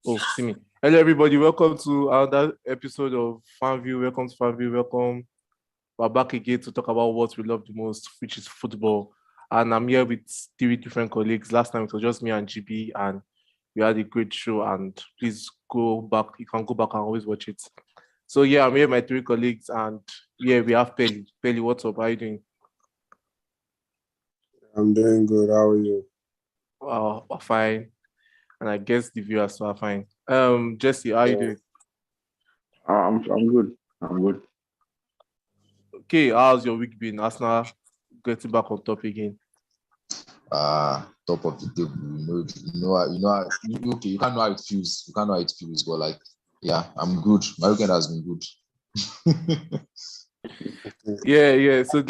Oh, see me. Hello, everybody. Welcome to another episode of FanView. Welcome to FanView. Welcome. We're back again to talk about what we love the most, which is football. And I'm here with three different colleagues. Last time it was just me and GB, and we had a great show. And please go back. You can go back and always watch it. So yeah, I'm here with my three colleagues, and yeah, we have Peli. Peli, what's up? How are you doing? I'm doing good. How are you? We're fine. And I guess the viewers are fine. Jesse, how are you doing? I'm good. I'm good. Okay, how's your week been? Arsenal getting back on top again. Top of the table. Okay, you can't know how it feels. You can't know how it feels, but like, yeah, I'm good. My weekend has been good. Yeah. So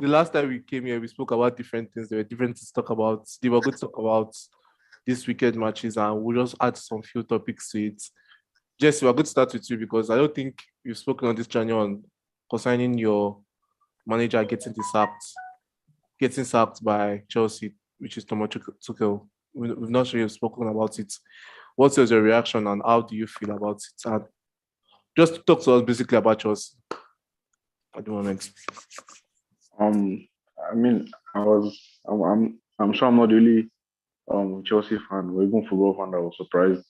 the last time we came here, we spoke about different things. There were different things to talk about. They were going to talk about this weekend matches, and we'll just add some few topics to it. Jesse, we're going to start with you because I don't think you've spoken on this channel on concerning your manager getting sacked by Chelsea, which is Thomas Tuchel. We've not really spoken about it. What was your reaction and how do you feel about it? And just talk to us basically about Chelsea at the moment. I mean, I'm sure I'm not really Chelsea fan or even football fan that was surprised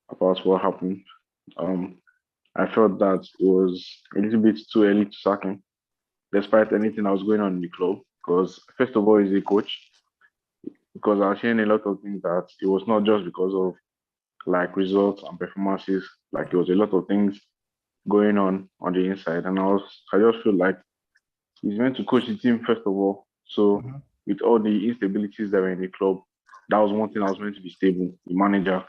about what happened. I felt that it was a little bit too early to sack him, despite anything that was going on in the club. Because first of all, he's a coach. Because I was hearing a lot of things that it was not just because of like results and performances. Like there was a lot of things going on the inside, and I just feel like he's meant to coach the team first of all. So with all the instabilities that were in the club, that was one thing I was meant to be stable, the manager.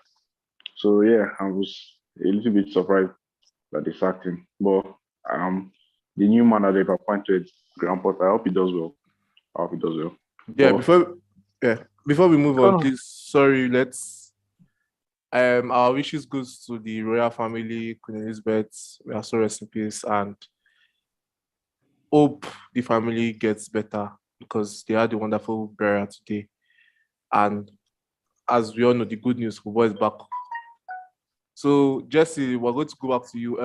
So yeah, I was a little bit surprised that they sacked him. But the new man that they've appointed, Graham Potter, I hope he does well. Yeah, But, before we move on, please, sorry, let's our wishes goes to the royal family, Queen Elizabeth. We are so rest in peace and hope the family gets better because they had a wonderful burial today. And as we all know, the good news, football is back. So Jesse, we're going to go back to you.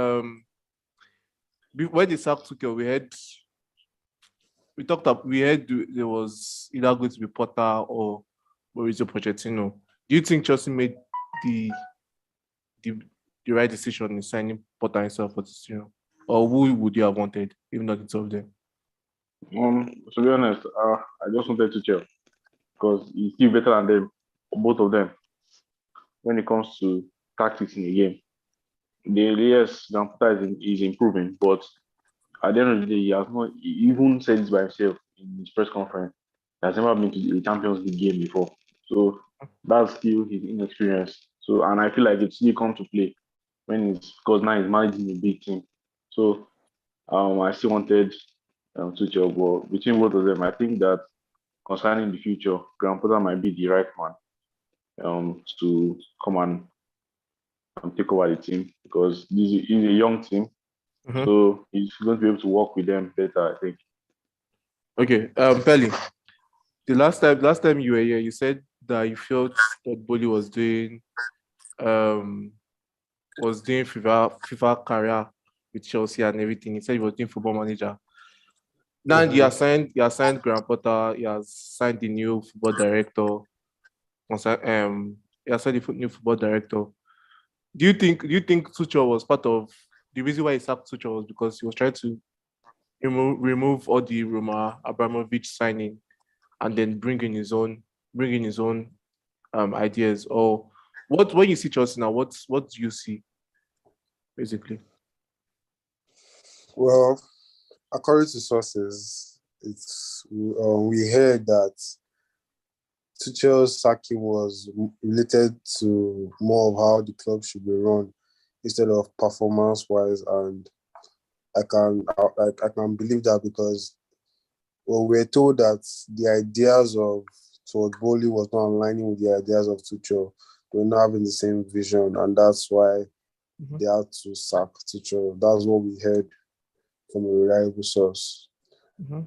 When they sacked Tuchel, we heard there was either going to be Potter or Mauricio Pochettino. Do you think Chelsea made the right decision in signing Potter instead of Pochettino? Or who would you have wanted, if not the two of them? to be honest, I just wanted to chill because he's still better than them, both of them, when it comes to tactics in the game. Yes, Graham Potter is improving, but at the end of the day, he even said this by himself in his press conference. He has never been to a Champions League game before. So that's still his inexperience. So, and I feel like it's still come to play because now he's managing a big team. So, I still wanted Tuchel, but between both of them, I think that concerning the future, Graham Potter might be the right man to come and take over the team because he's a young team. So he's going to be able to work with them better, I think. Okay, Peli, the last time you were here, you said that you felt that Boli was doing FIFA career with Chelsea and everything. He said he was doing football manager. Now he has signed Graham Potter, he has signed the new football director. He has signed the new football director. Do you think Tuchel was part of the reason why he sacked Tuchel was because he was trying to remove all the Roman Abramovich signing and then bring in his own ideas? Or when you see Chelsea now, what do you see basically? Well, according to sources, we heard that Tuchel's sacking was related to more of how the club should be run instead of performance-wise, and I can believe that because we're told that the ideas of Todd Bowley was not aligning with the ideas of Tuchel. They were not having the same vision, and that's why they had to sack Tuchel. That's what we heard from a reliable source.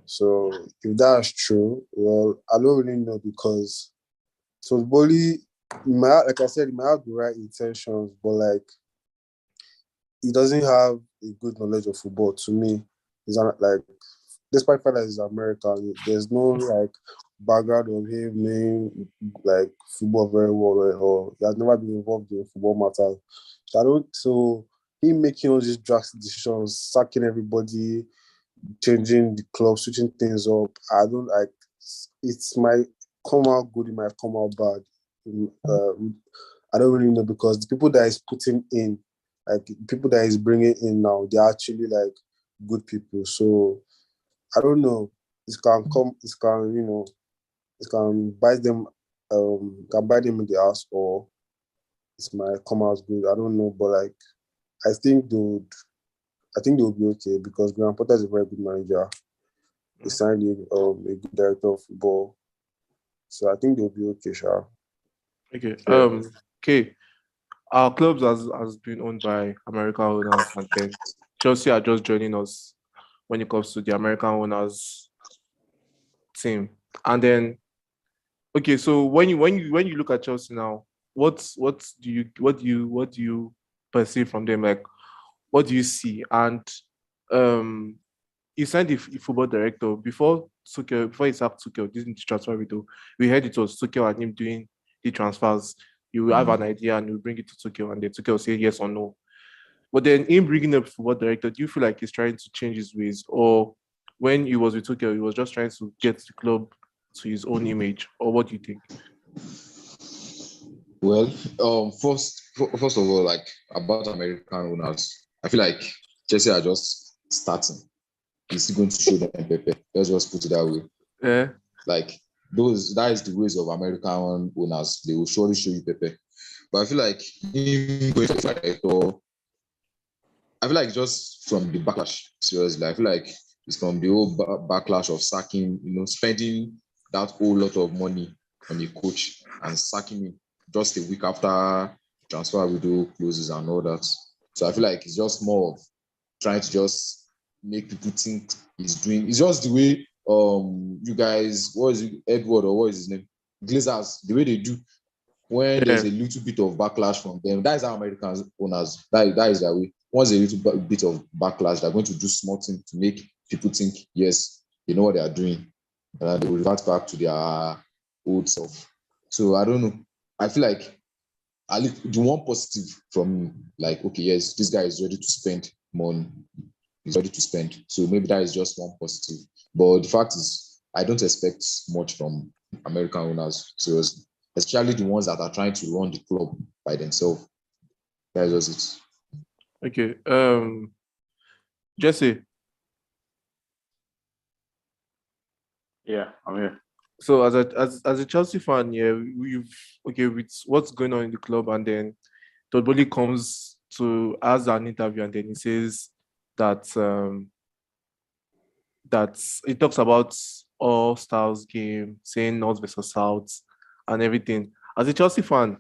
So if that's true, well, I don't really know because so Boli, like I said, he might have the right intentions, but like he doesn't have a good knowledge of football. To me, he's not like, despite the fact that he's American, there's no like background of him knowing like football very well, or he has never been involved in football matters. So I don't. So him making all these drastic decisions, sacking everybody, changing the club, switching things up. I don't like. It might come out good. It might come out bad. I don't really know because the people that is putting in, like people that is bringing in now, they're actually like good people. So I don't know. It can come. It can it can bite them. Can bite them in the ass, or it might come out good. I don't know, but like I think they would. I think they will be okay because Graham Potter is a very good manager. He signed a good director of football, so I think they'll be okay, Sha. Okay. Okay. Our clubs has been owned by American owners, and then Chelsea are just joining us when it comes to the American owners team. And then, okay, so when you look at Chelsea now, what do you perceive from them? Like, what do you see? And he signed a football director before Tuchel, before he sacked Tuchel, this is the transfer window. We heard it was Tuchel and him doing the transfers. You will have an idea and you bring it to Tuchel, and then Tuchel will say yes or no. But then in bringing up football director, do you feel like he's trying to change his ways, or when he was with Tuchel, he was just trying to get the club to his own image, or what do you think? Well, first of all, like about American owners, I feel like Chelsea are just starting. He's still going to show them Pepe. Let's just put it that way. Yeah. Like that is the ways of American owners. They will surely show you Pepe. But I feel like him going to director, I feel like just from the backlash, seriously. I feel like it's from the whole backlash of sacking, spending that whole lot of money on a coach and sacking him just a week after transfer window closes and all that. So I feel like it's just more of trying to just make people think he's doing. It's just the way you guys, what is it, Edward or what is his name? Glazers, the way they do when there's a little bit of backlash from them. That is how American owners, that is their way. Once a little bit of backlash, they're going to do small things to make people think, yes, they know what they are doing. They will revert back to their old self. So I don't know. I feel like the one positive from like, okay, yes, this guy is ready to spend money. He's ready to spend. So maybe that is just one positive. But the fact is, I don't expect much from American owners. So especially the ones that are trying to run the club by themselves. That is just it. Okay. Jesse. Yeah, I'm here. So as a Chelsea fan, yeah, with what's going on in the club, and then Todd Boehly comes to as an interview, and then he says that that he talks about all styles game, saying North versus South and everything. As a Chelsea fan,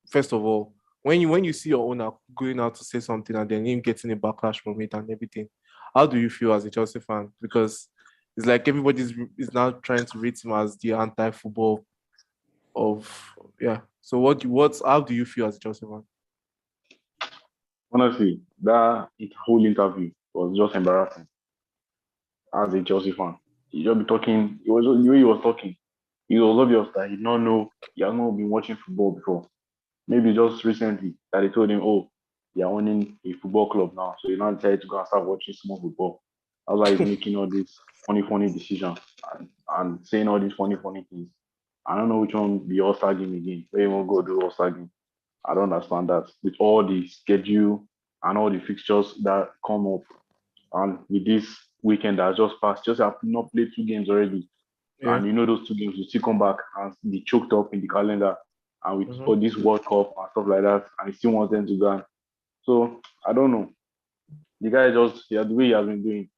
first of all, when you see your owner going out to say something and then him getting a backlash from it and everything, how do you feel as a Chelsea fan? Because it's like everybody is now trying to rate him as the anti-football of So how do you feel as a Chelsea fan? Honestly, that whole interview was just embarrassing. As a Chelsea fan, he just be talking. It was the way he was talking. It was obvious that he did not know. He has not been watching football before. Maybe just recently that they told him, "Oh, you're owning a football club now," so he now decided to go and start watching small football. That's why he's making all these funny decisions and saying all these funny things. I don't know which one the All-Star game again. Where you want to go do All-Star game? I don't understand that. With all the schedule and all the fixtures that come up, and with this weekend that just passed, just have not played 2 games already. Yeah. And those 2 games will still come back and be choked up in the calendar. And with all this World Cup and stuff like that, and he still wants them to go. So I don't know. The guy the way he has been doing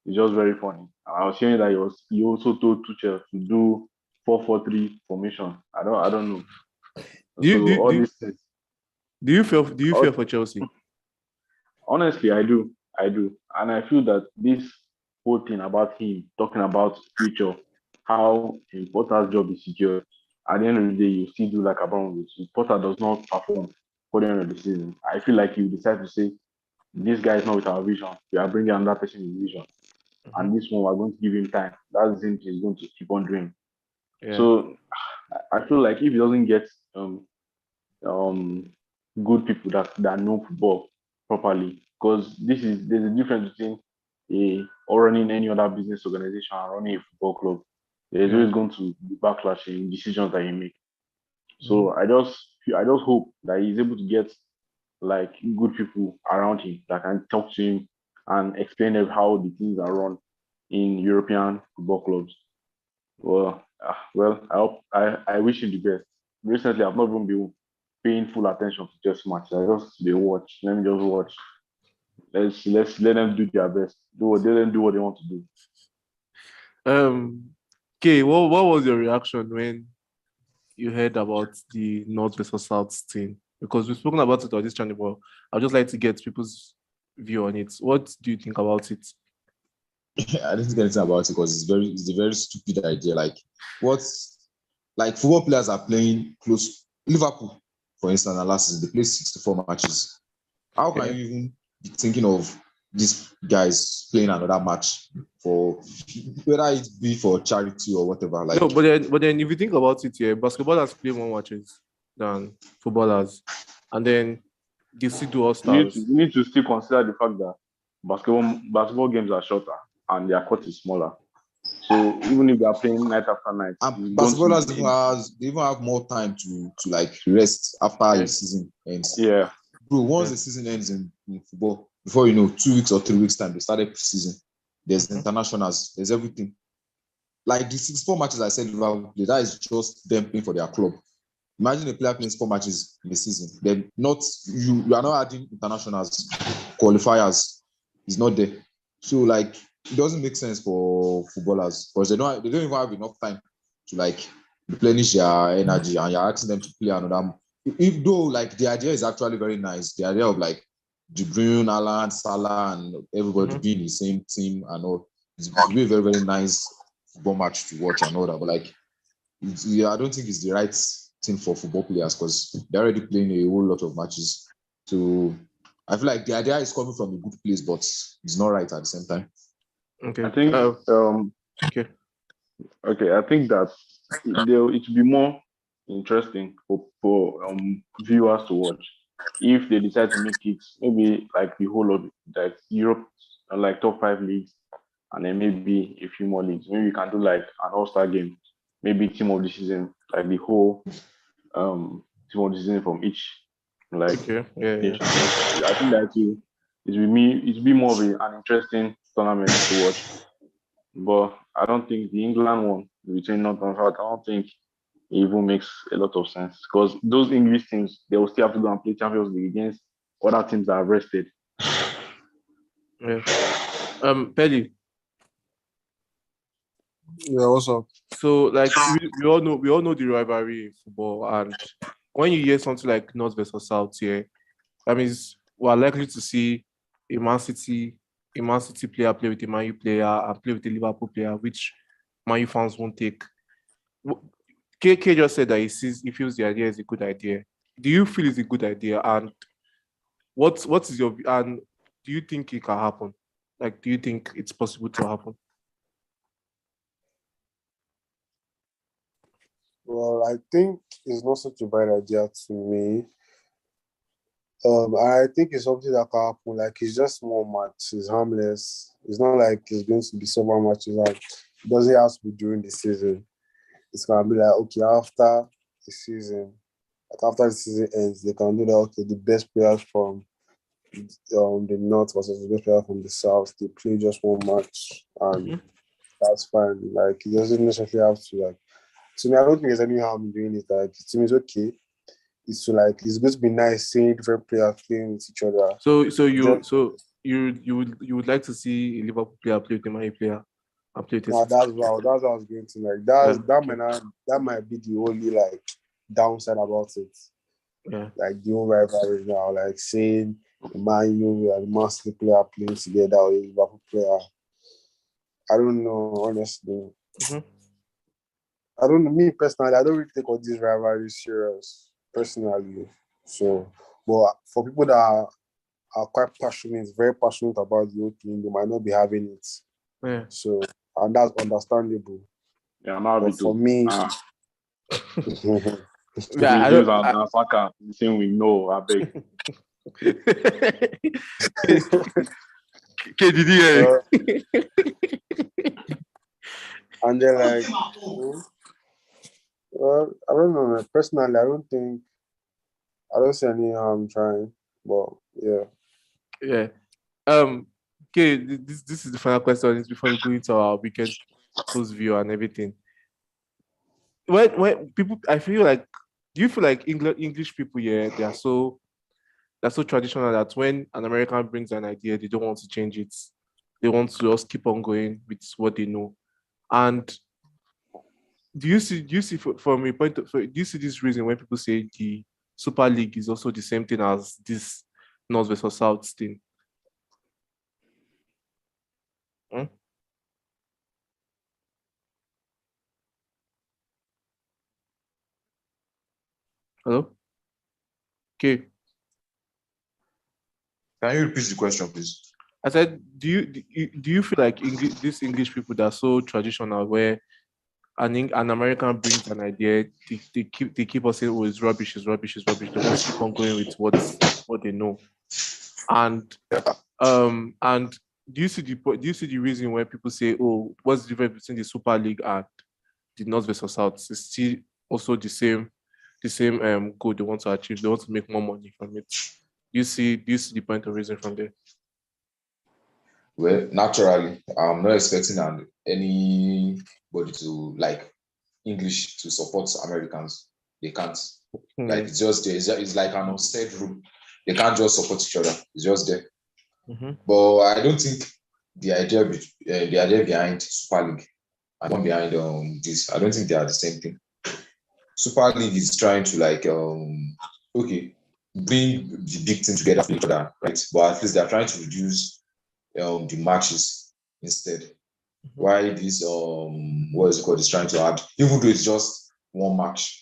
is just very funny. I was hearing that he also told Tuchel to do 4-4-3 formation. I don't know. Do you feel for Chelsea? Honestly, I do. And I feel that this whole thing about him talking about future, how Porter's job is secure. At the end of the day, you still do like Abramovich. If Porter does not perform for the end of the season, I feel like you decide to say, this guy is not with our vision. We are bringing another person in the vision. And this one, we're going to give him time. That's the same thing he's going to keep on doing. Yeah. So I feel like if he doesn't get good people that know football properly, because there's a difference between or running any other business organization and running a football club. There's always going to be backlash in decisions that you make. So I just hope that he's able to get like good people around him that can talk to him and explain how the things are run in European football clubs. Well, I wish him the best. Recently, I've not even been paying full attention to just matches. I just watch. Let me just watch. Let's let them do their best. Let them do what they want to do. Okay, what was your reaction when you heard about the North versus South thing? Because we've spoken about it on this channel, but I'd just like to get people's view on it. What do you think about it? I didn't think anything about it because it's a very stupid idea. Like football players are playing close. Liverpool, for instance, last season they played 64 matches. How can you even be thinking of these guys playing another match for whether it be for charity or whatever? Like no, but then if you think about it, basketballers play more matches than footballers, and then they still do all stars. You need to still consider the fact that basketball games are shorter and their court is smaller. So even if they are playing night after night, basketballers even have more time to like rest after the season ends. Yeah. Bro, once the season ends in football, before 2 weeks or 3 weeks time, they started preseason. There's internationals, there's everything. Like the 64 matches I said, that is just them playing for their club. Imagine a player playing 4 matches in the season. Then you are not adding internationals, qualifiers. It's not there. So like it doesn't make sense for footballers because they don't even have enough time to like replenish their energy, and you're asking them to play another. If though like the idea is actually very nice, the idea of like De Bruyne, Haaland, Salah, and everybody being the same team and all, it's be a very, very nice football match to watch and all that. But like, I don't think it's the right thing for football players because they're already playing a whole lot of matches. So I feel like the idea is coming from a good place, but it's not right at the same time. Okay. I think I think that it will be more interesting for viewers to watch if they decide to make it maybe like the whole of like Europe, like top 5 leagues, and then maybe a few more leagues. Maybe you can do like an all-star game, maybe team of the season, like the whole team of the season from each like nation. I think that it will be more of an interesting tournament to watch. But I don't think the England one between North and South, I don't think it even makes a lot of sense because those English teams, they will still have to go and play Champions League against other teams that are rested. Yeah. Pelly. Yeah, what's up? So like we all know the rivalry in football, and when you hear something like North versus South here, that means we're likely to see a Man City player play with a Man U player and play with a Liverpool player, which Man U fans won't take. KK just said that he feels the idea is a good idea. Do you feel it's a good idea? And what is your and do you think it can happen? Like, do you think it's possible to happen? Well, I think it's not such a bad idea to me. I think it's something that can happen. Like, it's just one match. It's harmless. It's not like it's going to be several matches. Like, it doesn't have to be during the season. It's going to be like, okay, after the season ends, they can do that. Okay, the best players from the North versus the best players from the South, they play just one match, and that's fine. Like, it doesn't necessarily have to, like, to me, I don't think there's any harm in doing it. Like, to me, it's okay. It's going to be nice seeing different players playing with each other. So you would like to see a Liverpool player play with a Man U player and play with that's what I was going to like. That might be the only like downside about it. Yeah. Like the whole rivalry now, like seeing the Man U and the Man City player playing together with a Liverpool player. I don't know, honestly. Mhm. I don't know. Me personally, I don't really take all these rivalries serious, personally. So, but for people that are quite passionate, very passionate about the whole thing, they might not be having it. Yeah. So, and that's understandable. Yeah, I'm happy But for to. me, Yeah, I James don't. and Saka, the same we know, I beg. Did you hear and they're like, well, I don't know, man. Personally, I don't see any harm trying. But yeah. Yeah. Okay, this is the final question. It's before we go into our weekend post view and everything. When people, I feel like, do you feel like English people here, they're so traditional that when an American brings an idea, they don't want to change it. They want to just keep on going with what they know. And do you see from a point of, do you see this reason when people say the Super League is also the same thing as this North versus South thing? Hmm? Hello? Okay. Can you repeat the question, please? I said, do you feel like these English people that are so traditional, where an American brings an idea, they keep on saying, "Oh, it's rubbish, it's rubbish, it's rubbish." They want to keep on going with what they know, and do you see the reason why people say, "Oh, what's the difference between the Super League and the North versus South?" It's still also the same goal they want to achieve. They want to make more money from it. Do you see the point of reason from there? Well, naturally, I'm not expecting anybody to like English to support Americans. They can't. Like Hmm. it's just there. It's like an unsaid rule. They can't just support each other. It's just there. Mm-hmm. But I don't think the idea behind Super League and one behind this, I don't think they are the same thing. Super League is trying to like okay, bring the big team together for each other, right? But at least they're trying to reduce the matches instead. Mm-hmm. Why this what is it called is trying to add, even though it's just one match.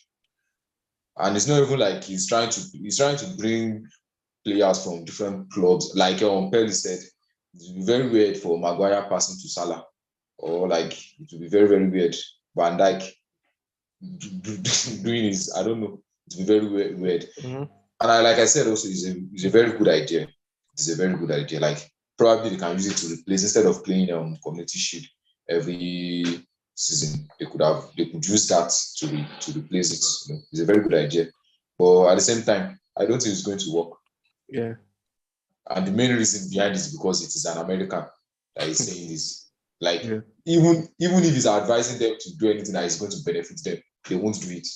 And it's not even like he's trying to bring players from different clubs. Like Pelly said, it would be very weird for Maguire passing to Salah. Or like it would be very, very weird. Van Dijk doing his, I don't know. It would be very weird. Mm-hmm. And like I said, also, it's a very good idea. It's a very good idea. Like probably they can use it to replace instead of playing Community Shield every season. They could use that to replace it. You know? It's a very good idea. But at the same time, I don't think it's going to work. Yeah. And the main reason behind it is because it is an American that is saying this. Like Yeah. even if he's advising them to do anything that is going to benefit them, they won't do it.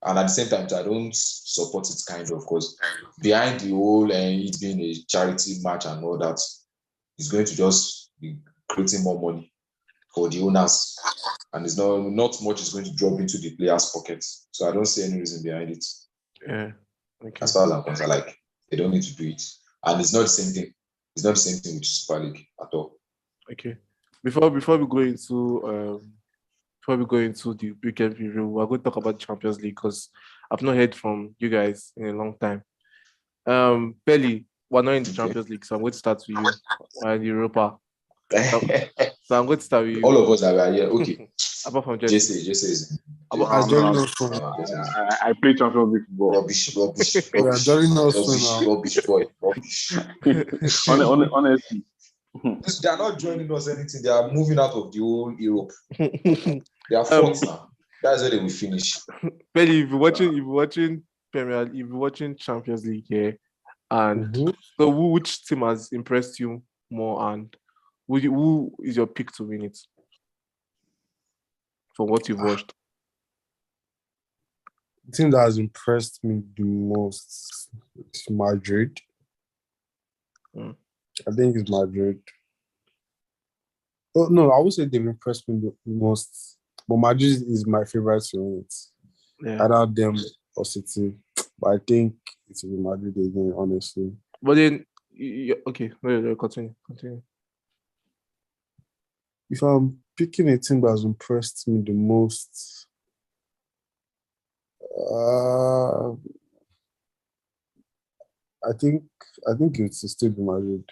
And at the same time, I don't support it kind of because behind the whole it being a charity match and all that, it's going to just be creating more money for the owners. And it's not much is going to drop into the players' pockets. So I don't see any reason behind it. Yeah. Okay. As far as I'm concerned, like they don't need to do it. And it's not the same thing. It's not the same thing with Super League at all. Okay. Before we go into the weekend review, we're going to talk about the Champions League because I've not heard from you guys in a long time. Belly, we're not in the Okay. Champions League, so I'm going to start with you. We're in Europa. So I'm going to start with you. All of us are here. Okay. Apart from Jesse. Jesse is I play Champions League football. rubbish, Yeah, Johnny Nelson now. rubbish boy, rubbish. Honestly, They are not joining us anything. They are moving out of the whole Europe. They are fourth now. That's where they will finish. Belly, if you're watching Premier, if you're watching Champions League here, and so which team has impressed you more, and who is your pick to win it? From what you've watched. The team that has impressed me the most is Madrid. I think it's Madrid. Oh no, I would say they've impressed me the most, but Madrid is my favorite to win it. Yeah. Either them or City, but I think it will be Madrid again, honestly. But then, okay, no, continue. If I'm picking a team that has impressed me the most, uh, I think it's still Madrid.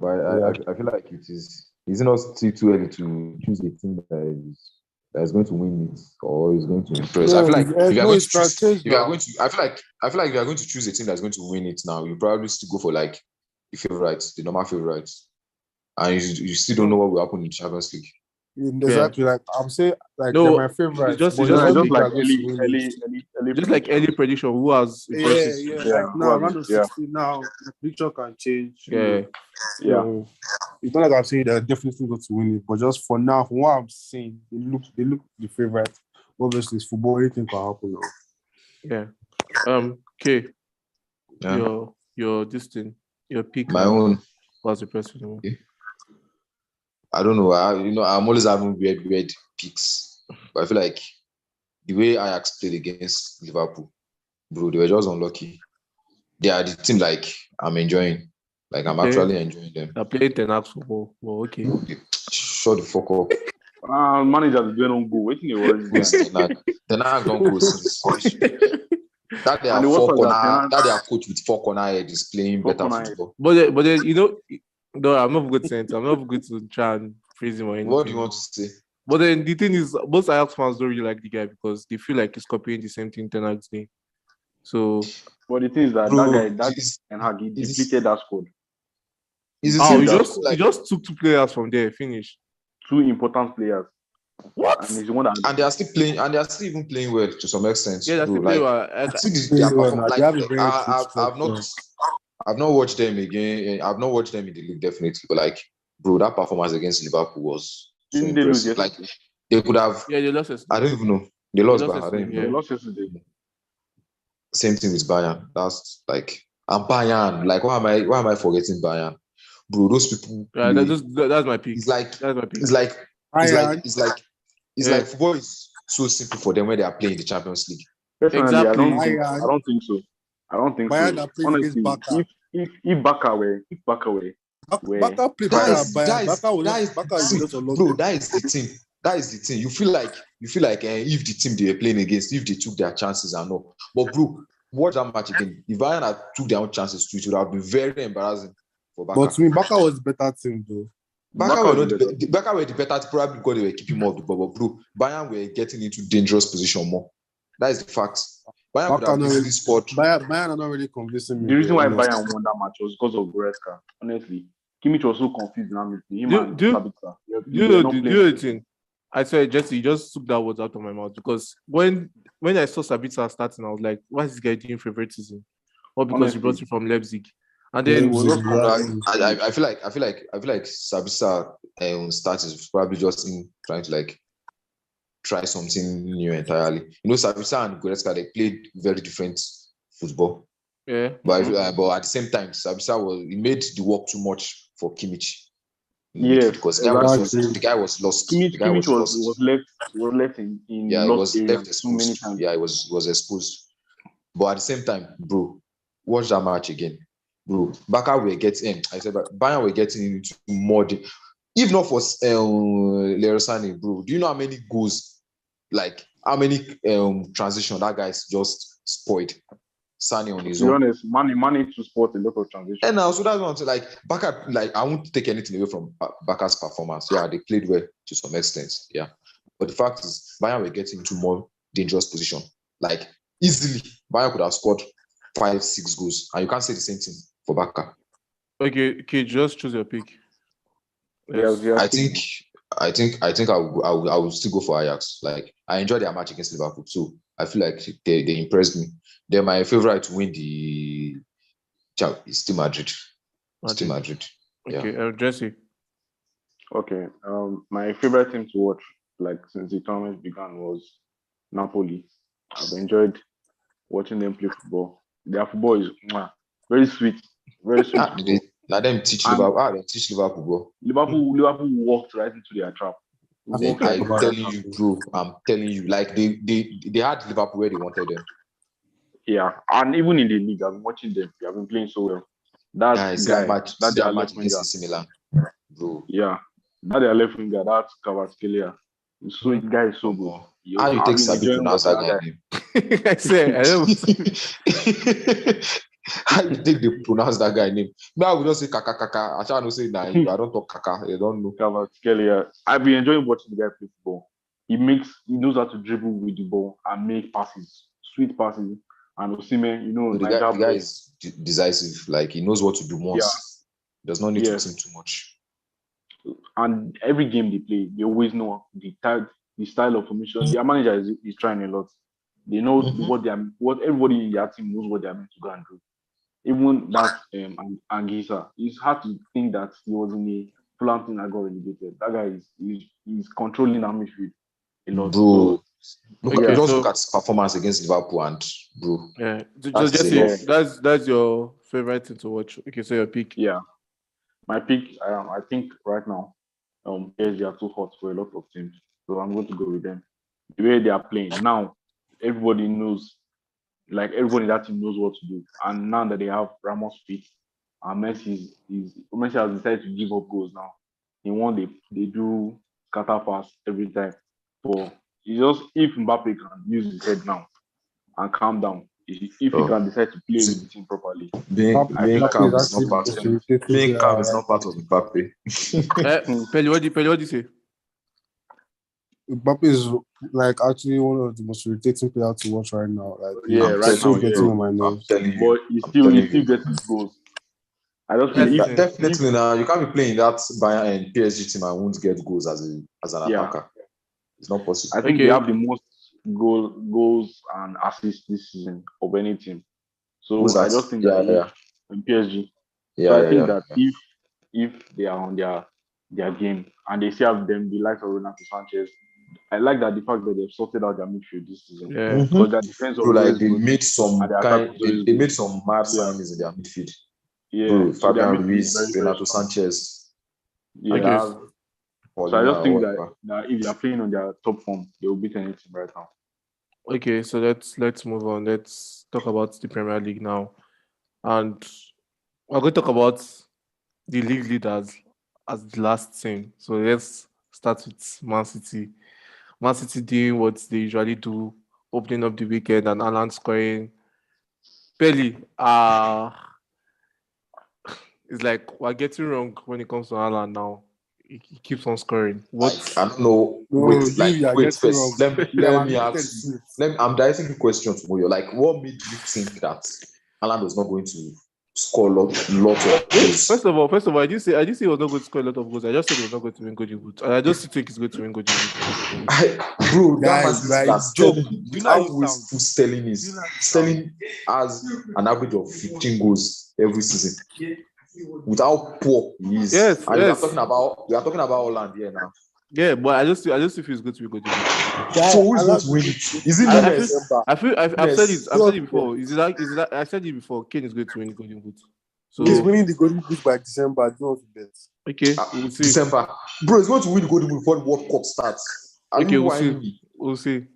But I feel like is it not still too early to choose a team that is going to win it or is going to impress? I feel like if you are going to choose, if you are going to, I feel like if you are going to choose a team that's going to win it now, you probably still go for like the favorites, the normal favorites, and you still don't know what will happen in the Champions League. Exactly, like I'm saying, like No, they're my favorites. it's just but Just like like early, just like prediction. early prediction. Who has impressive? Like now, round of Yeah. 16 now, the picture can change. Yeah. So it's not like I'm saying they're definitely going to win it, but just for now, from what I'm seeing, they look the favorite. Obviously, it's football, anything can happen now. Yeah. Okay. Yeah. Your this thing, your pick. My own. Was the person? Okay. I don't know. I'm always having weird picks, but I feel like the way Ajax played against Liverpool, bro, they were just unlucky. They are the team like I'm enjoying. Like I'm actually enjoying them. They're playing Ten Hag football. Well, okay. Shut the fuck up. Manager is going on go. Waiting a worry. Ten Hag don't go since. That they are four corner. That they are coach with 4 corner head is playing better football. But then no, I'm not good to it. I'm not good to try and praise him or anything. What do you want to say? But then the thing is, most Ajax fans don't really like the guy because they feel like he's copying the same thing Ten Hag's doing. So, but the thing is that Ten Hag, he depleted that squad. He just took 2 players from there, finished. 2 important players. What? And he's the one that they are still playing, and they are still even playing well to some extent. Yeah, that's like, I've not watched them again. I've not watched them in the league definitely, but like, bro, that performance against Liverpool was so impressive. Like, they could have. Yeah, they lost yesterday. I don't even know. They lost, but I don't even know. They lost yesterday. Same thing with Bayern. That's like, and Bayern. Like, why am I forgetting Bayern, bro? Those people. Yeah, that's my pick. It's like football is so simple for them when they are playing the Champions League. Personally, exactly. I don't think so. Bayern so. Honestly, if Barca were Barca played bro, that is the thing. That is the thing. You feel like if the team they were playing against, if they took their chances and all. But bro, watch that match again. If Bayern had took their own chances too, it would have been very embarrassing for Barca. But to me, Barca was the better team though. Barca were the better probably because they were keeping more of the ball. But bro, Bayern were getting into dangerous position more. That is the fact. Bayern could have easily scored. Bayern are not really convincing me. The reason why Bayern won that match was because of Goretzka. Honestly, Kimmich was so confused now. Do you know the thing? I said, Jesse, you just took that words out of my mouth because when I saw Sabitzer starting, I was like, why is this guy doing favoritism? Or because he brought him from Leipzig. And then I feel like Sabitzer start is probably just in trying to like try something new entirely. You know, Sabitzer and Goretzka, they played very different football. Yeah. But at the same time, Sabitzer he made the work too much for Kimmich. Yeah, because the guy was lost. Kimmich was left in lost areas too many times. Yeah, he was exposed. But at the same time, bro, watch that match again. Bro, Bayern were getting into more. If not for Leroy Sané, bro, do you know how many goals, like how many transition that guy's just spoiled? Sané on his own. To be honest, Mane to sport a lot of transition. And now, so that's what I'm saying. Like Barca, like I won't take anything away from Barca's performance. Yeah, they played well to some extent. Yeah, but the fact is, Bayern were getting into more dangerous position. Like easily, Bayern could have scored 5-6 goals, and you can't say the same thing for Barca. Okay, just choose your pick. Yes. I think I will still go for Ajax. Like I enjoyed their match against Liverpool, so I feel like they impressed me. They're my favorite to win the. It's still Madrid. Still Madrid. Okay, yeah. Jesse. Okay. My favorite team to watch, like since the tournament began, was Napoli. I've enjoyed watching them play football. Their football is very sweet, very sweet. Now them teach Liverpool. They teach Liverpool, bro. Liverpool walked right into their trap. I'm telling you, bro. I'm telling you, like they had Liverpool where they wanted them. Yeah, and even in the league, I've been watching them. They have been playing so well. That match against AC Milan, bro. Yeah, Now their left winger, that's Kvaratskhelia. So the guy is so good. How you I've take been Sabi enjoying pronounce that watching guy that name? I say, I don't. How you think they pronounce that guy name? Me, I will just say kaka kaka. I shall not say nah. I don't talk kaka. You don't know. Kvaratskhelia. I've been enjoying watching the guy play football. He knows how to dribble with the ball and make passes, sweet passes. And Osimhen, So the Niger guy boy. is decisive. Like he knows what to do once. Does not need to think too much. And every game they play, they always know the style of formation. Their manager is trying a lot. They know what everybody in their team knows what they are meant to go and do. Even that Anguissa, it's hard to think that he was in a Fulham team that got relegated. That guy is controlling our midfield a lot. Bro, Okay, just look at his performance against Liverpool and bro. Yeah, That's just enough. that's your favorite thing to watch. Okay, so your pick. Yeah, my pick. I think right now, PSG are too hot for a lot of teams, so I'm going to go with them. The way they are playing now, everybody knows. Like everybody in that team knows what to do, and now that they have Ramos fit, and Messi has decided to give up goals now. They do scatter pass every time. But it's just if Mbappe can use his head now and calm down, if he can decide to play with the team properly. Being calm is not part of Mbappe being calm is not part of Mbappe. Pelly, what do you say? Mbappe is like actually one of the most irritating players to watch right now. Like right now, getting on my nerves. I'm telling you. But he still gets his goals. I just feel Definitely now you can't be playing that Bayern and PSG team and won't get goals as an attacker. It's not possible. I think they have the most goals and assists this season of any team. So I just think that in PSG. So I think that if they are on their game and they still have them the likes of Renato Sanchez, I like that the fact that they've sorted out their midfield this season. Yeah, because their defense was like they made some they made some mad signings in their midfield. Yeah, bro, Fabian Ruiz, Renato Sanchez. Yeah. Okay. So I just think that if they are playing on their top form, they will beat any team right now. Okay, so let's move on. Let's talk about the Premier League now, and we're going to talk about the league leaders as the last team. So let's start with Man City. Man City doing what they usually do, opening up the weekend and Haaland scoring. Pelly, it's like we're getting wrong when it comes to Haaland now. He keeps on scoring. What? I don't know. Wait first. Let me ask you. I'm directing the question to Moyo. Like, what made you think that Haaland was not going to score a lot of goals? First of all, I didn't say he was not going to score a lot of goals. I just said he was not going to win Golden Boot. And I just think he's going to win Golden Boot. Bro, that's joke. You know how wasteful Sterling is. Sterling has an average of 15 goals every season. With how poor he is. Yes, and we are talking about Haaland here now. Yeah, but I just feel he's going to be good. So who's going to win it? Is it Neves? I've said it before. I said it before. Kane is going to win the Golden Boot. So he's winning the Golden Boot by December. I don't want to bet. Okay, we'll see. December, bro. He's going to win the Golden Boot before the World Cup starts. Okay, we'll see.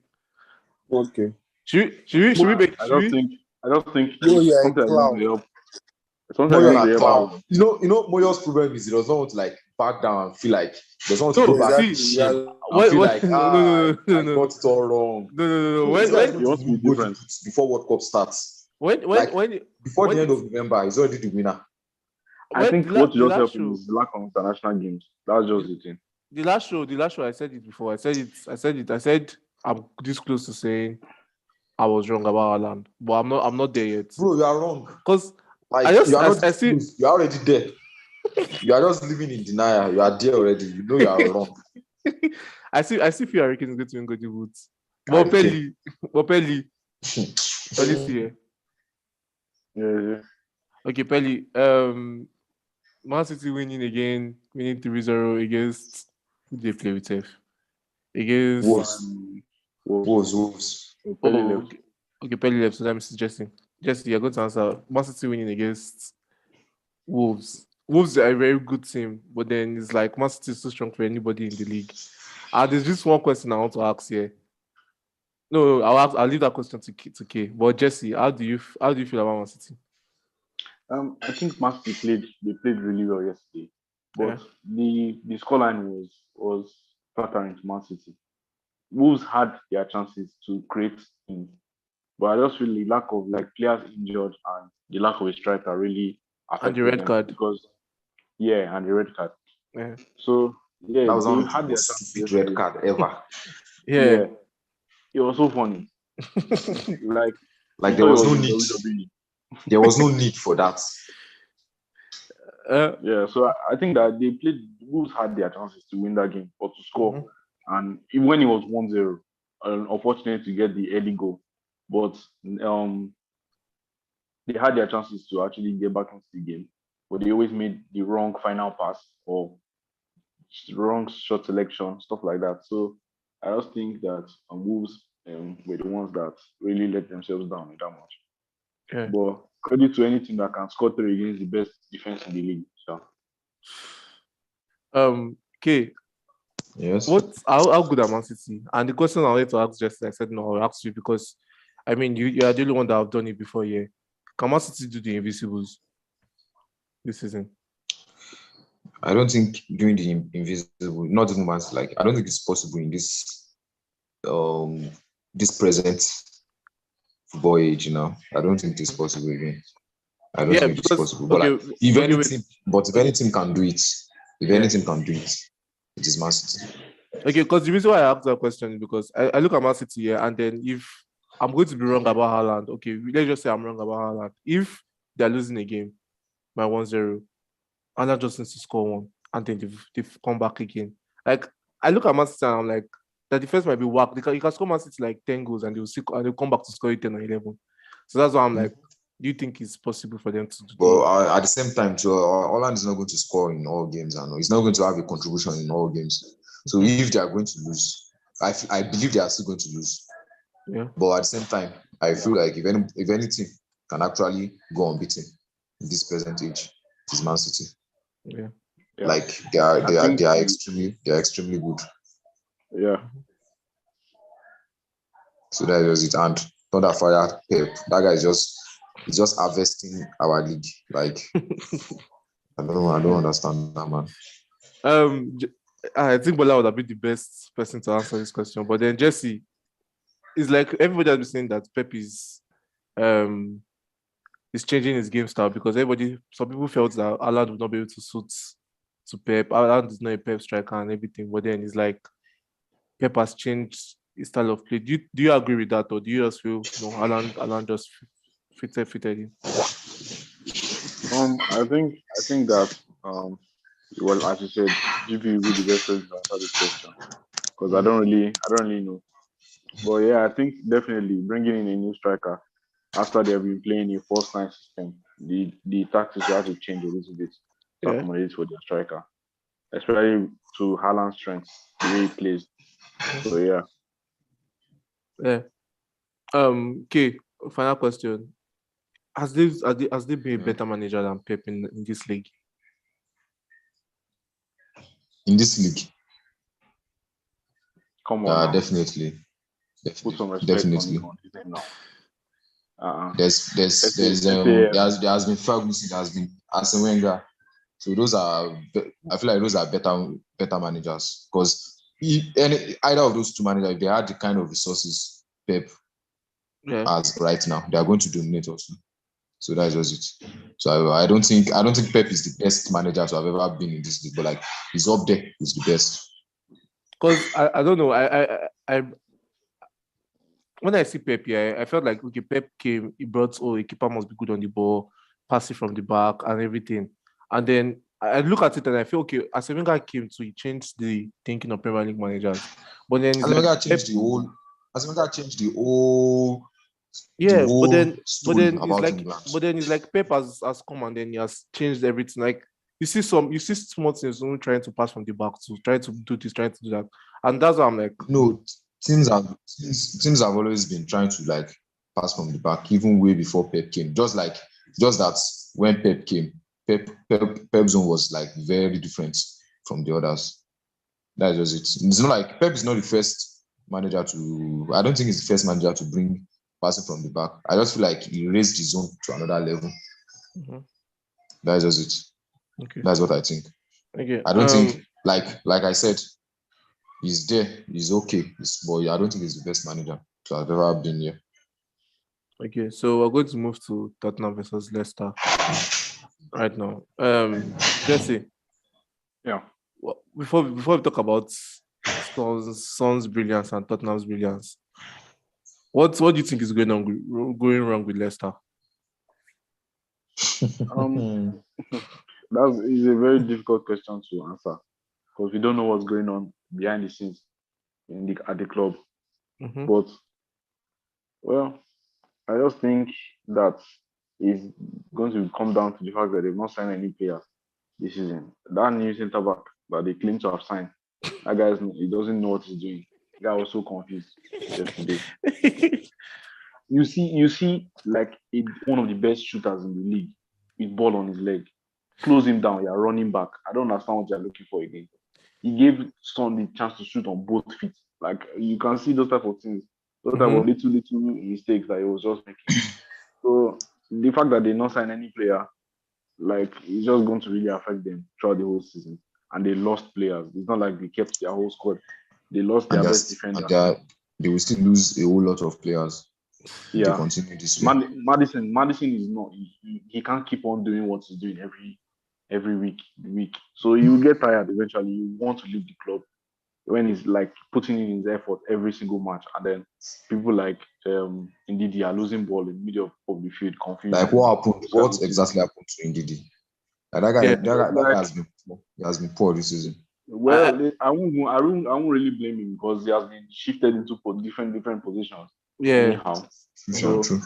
Okay. Should we make? I don't think. You're a clown. You know, Moyo's problem is he does not want to like back down and feel like he doesn't want to go back. No. Got it all wrong. No. When you want to be different before World Cup starts. Before the end of November, he's already the winner. I think what just helped him is lack of international games. That's just the thing. The last show, I said it before. I said I'm this close to saying I was wrong about Haaland, but I'm not there yet. Bro, you are wrong. Because you're already there. You are just living in denial. You are there already. You know you are wrong. I see Fiore is going to win Golden Boot. Mopelli. Pelly here. Yeah. Okay, Pelly. Man City winning 3-0 against who they play with? Against Wolves. Okay, Pelly left. So that means Jesse, you're going to answer. Man City winning against Wolves. Wolves are a very good team, but then it's like Man City is too strong for anybody in the league. There's just one question I want to ask here. No, I'll leave that question to K. But Jesse, how do you feel about Man City? I think Man City played really well yesterday. But the scoreline was flattering to Man City. Wolves had their chances to create things, but I just feel the lack of players injured and the lack of a striker really affected red them card. because and the red card. Yeah. So That was they one of had the their most chances stupid yesterday. red card ever. Yeah. It was so funny. Like there was no in need. WWE. There was no need for that. So I think that Wolves had their chances to win that game or to score. And even when it was 1-0, unfortunate to get the early goal. But they had their chances to actually get back into the game. But they always made the wrong final pass or wrong shot selection, stuff like that. So I just think that Wolves were the ones that really let themselves down with that much. Yeah. But credit to any team that can score 3 against the best defense in the league. So. Okay. Yes. How good are Man City? And the question I wanted to ask Jesse, I said no, I'll ask you because I mean you are the only one that have done it before. Yeah. Can Man City do the Invisibles this season? I don't think doing the invisible, not even Man City, I don't think it's possible in this this present football age now. I don't think it's possible again. I don't think it's possible. But if any team can do it, any team can do it, it is Man City. Okay, because the reason why I asked that question is because I look at Man City here, and then if I'm going to be wrong about Haaland, okay, let's just say I'm wrong about Haaland. If they're losing a game by 1-0, Haaland just needs to score one, and then they've come back again. I look at Man City and I'm like, the defense might be whacked. You can score Man City 10 goals and they'll come back to score 10 or 11. So that's why I'm like, do you think it's possible for them to do? Well, at the same time, too, Haaland is not going to score in all games, and he's not going to have a contribution in all games. So if they are going to lose, I believe they are still going to lose. Yeah. But at the same time, I feel like if any team can actually go unbeaten in this present age, it is Man City. Yeah. They are extremely good. Yeah. So that was it. And not that fire Pep. That guy is just harvesting our league. I don't understand that, man. I think Bola would have been the best person to answer this question. But then Jesse, it's like everybody has been saying that Pep is changing his game style because some people felt that Haaland would not be able to suit to Pep. Haaland is not a Pep striker and everything. But then it's like Pep has changed his style of play. Do you agree with that, or do you just feel Haaland just fitted in? I think that well, as you said, GB will be the best person to answer this question because I don't really know. But yeah, I think definitely bringing in a new striker after they've been playing a 4-9 system, the tactics will have to change a little bit to accommodate for their striker, especially to Haaland's strength, the way he plays. So yeah. Yeah. Okay. Final question: Has they been a better manager than Pep in this league? In this league, come on. Definitely. Put some respect on his name now. There has been Ferguson, there has been Arsene Wenger. So I feel like those are better managers because either of those two managers, if they had the kind of resources Pep has right now, they are going to dominate also. So that's just it. So I don't think Pep is the best manager to have ever been in this league, but he's up there. He's the best. Because I don't know. I when I see Pep here, I felt like Pep came, he brought a keeper must be good on the ball, pass it from the back and everything. And then I look at it and I feel as Wenger came to, he changed the thinking of Premier League managers. But then Wenger changed the whole. But then it's like Pep has come and then he has changed everything. You see small teams trying to pass from the back to try to do this, trying to do that, and that's why I'm like, no, teams have always been trying to pass from the back even way before Pep came. Just that when Pep came, Pep zone was very different from the others. That's just it. It's not like Pep is not the first manager to. I don't think he's the first manager to bring passing from the back. I just feel like he raised his zone to another level. Mm-hmm. That's just it. Okay. That's what I think. Okay. I don't think, like I said, he's there, he's okay, but I don't think he's the best manager to have ever been here. Okay, so we're going to move to Tottenham versus Leicester right now. Jesse, Yeah. before we talk about Son's brilliance and Tottenham's brilliance, what do you think is going wrong with Leicester? That is a very difficult question to answer because we don't know what's going on behind the scenes at the club. Mhm. But well, I just think that it's going to come down to the fact that they've not signed any players this season. That new centre back that they claim to have signed, that guy he doesn't know what he's doing. The guy was so confused yesterday. You see, like one of the best shooters in the league with ball on his leg. Close him down, you're running back. I don't understand what you're looking for again. He gave Son the chance to shoot on both feet. Like you can see those type of things, those type of little mistakes that he was just making. So the fact that they not sign any player, like it's just going to really affect them throughout the whole season. And they lost players. It's not like they kept their whole squad. They lost their best defender. They will still lose a whole lot of players. If they continue this way. Madison is not. He can't keep on doing what he's doing every week. So you will get tired eventually. You want to leave the club when he's like putting in his effort every single match, and then people like Ndidi are losing ball in the middle of the field, confused. Like what happened? What exactly happened to Ndidi? That guy has been poor this season. Well, I won't really blame him because he has been shifted into different positions. Yeah. Anyhow, so True.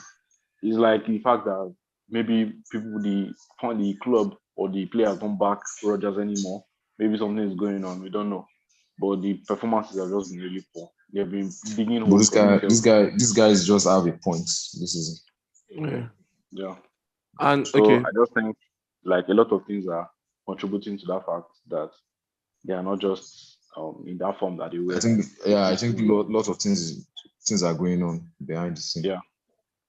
it's like the fact that maybe the club or the players don't back Rodgers anymore. Maybe something is going on. We don't know. But the performances have just been really poor. They've been digging holes. But this guy is just have a point this season. Yeah. And so okay. I just think like a lot of things are contributing to that fact that they are not just in that form that they were. I think lots of things are going on behind the scene. Yeah.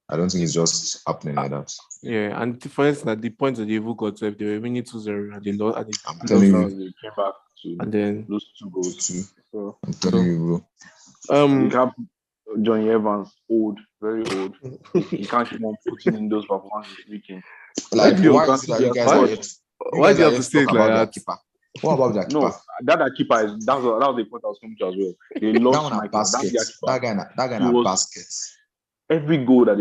I don't think it's just happening like that. Yeah, and for instance, the points that they even got to, if they were winning 2-0 and they lost, I'm telling you, they came back to and then lose 2 goals. So, I'm telling you, bro. We have Johnny Evans, very old. He can't keep on putting in those performances weekend. Like, why is it that you guys why do you have to say it like that? Keeper? What about that keeper? No, that keeper is that was the point I was coming to as well. They lost that guy na baskets. Every goal that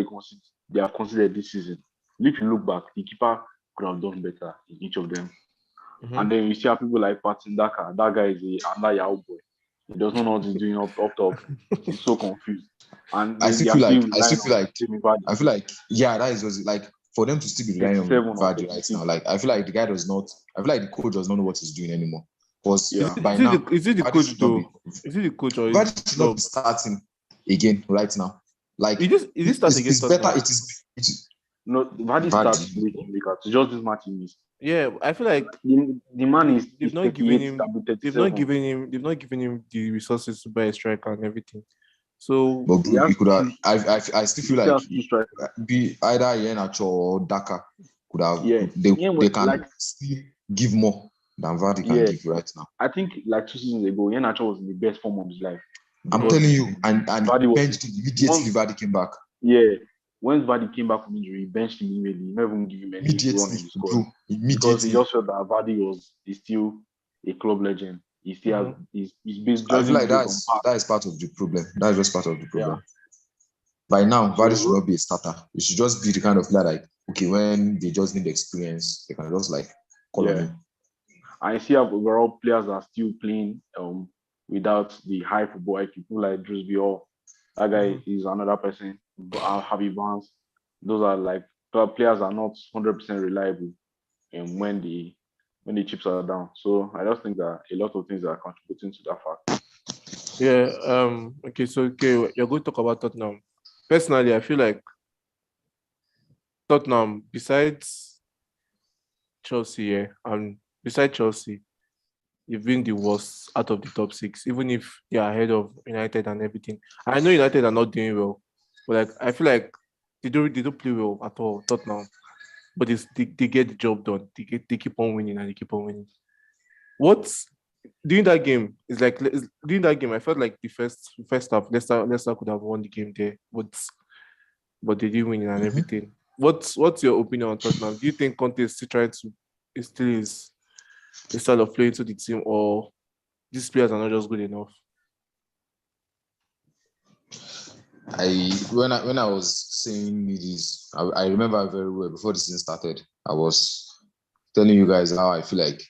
they have considered this season. If you look back, the keeper could have done better in each of them. Mm-hmm. And then you see how people like Patson Daka. That guy is another Yahoo boy. He doesn't know what he's doing up top. He's so confused. And I feel like yeah, that is just like for them to still be relying on Vardy right now. Like I feel like the guy does not. I feel like the coach does not know what he's doing anymore. Because by now, is it the coach though? Is it the coach or Vardy should not be starting again right now? Like it's better. It is. No, Vardy starts weekend because just this match he missed. Yeah, I feel like the man is. They've not given him the resources to buy a striker and everything. So, but bro, he could have. I still feel like be either Iheanacho or Daka could have. Yeah, they can like, still give more than Vardy can give right now. I think like 2 seasons ago, Iheanacho was in the best form of his life. I'm telling you, and Vardy benched immediately. Vardy came back. Yeah. When Vardy came back from injury, he benched him immediately. He never even gave him any run in the squad. Because he just felt that Vardy is still a club legend. He still has he's based. I feel like that is part of the problem. That is just part of the problem. Yeah. By now, Vardy should not be a starter. It should just be the kind of player like, okay, when they just need experience, they can just like call on him. I see how overall players are still playing without the high football IQ. People like Drewsby or that guy is another person. Harvey Barnes. Those are like players are not 100% reliable, and when the chips are down. So I just think that a lot of things are contributing to that fact. Yeah. Okay. So you're going to talk about Tottenham. Personally, I feel like Tottenham, besides Chelsea, besides Chelsea, they've been the worst out of the top 6, even if they are ahead of United and everything. I know United are not doing well, but like I feel like they don't play well at all, Tottenham. But they get the job done. They keep on winning and they keep on winning. What's during that game? During that game, I felt like the first half, Leicester could have won the game there, but they didn't win it and everything. What's your opinion on Tottenham? Do you think Conte is still trying to instill his style of play into the team, or these players are not just good enough? When I was saying this, I remember very well before the season started. I was telling you guys how I feel like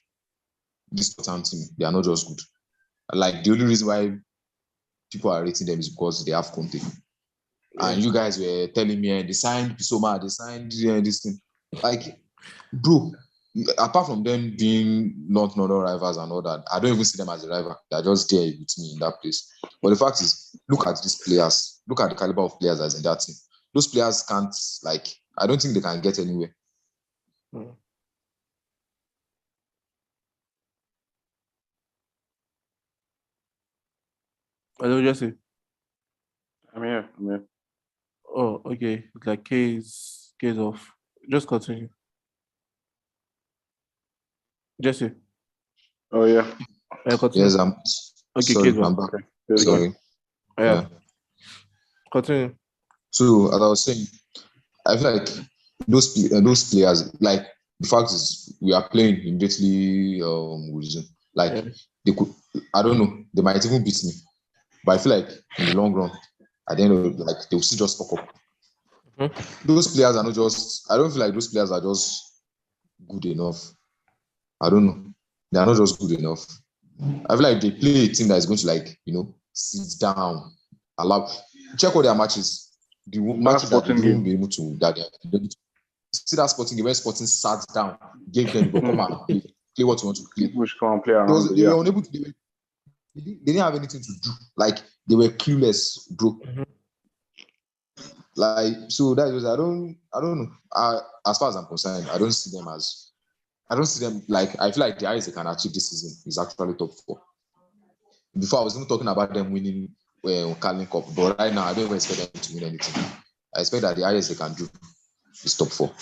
this Tottenham team, they are not just good. Like the only reason why people are rating them is because they have Conte. And you guys were telling me they signed Bissouma, they signed this thing. Like, bro, apart from them being not normal rivals and all that, I don't even see them as a rival. They're just there with me in that place. But the fact is, look at these players. Look at the caliber of players that's in that team. Those players can't, I don't think they can get anywhere. Hello, Jesse. I'm here. Oh, okay. It's like case off. Just continue. Jesse. Oh yeah. Continue. Yes, I'm okay. Sorry, Case off. I'm back. Okay. Sorry. Yeah. Continue. So as I was saying, I feel like those players, like the fact is we are playing immediately with them. Like they could, I don't know, they might even beat me. But I feel like in the long run, at the end of it, like they will still just fuck up. Those players are not just, I don't feel like those players are just good enough. I don't know. They are not just good enough. I feel like they play a team that is going to sit down, check all their matches. The matches that they didn't be able to, see that Sporting game, when Sporting sat down, gave them the ball, come on, play what you want to play. Which can play around. They were unable to. They didn't have anything to do. Like they were clueless, bro. Like so that was I don't know. As far as I'm concerned, I don't see them like I feel like the highest they can achieve this season is actually top 4. Before I was even talking about them winning Carling Cup, but right now I don't even expect them to win anything. I expect that the highest they can do is top 4.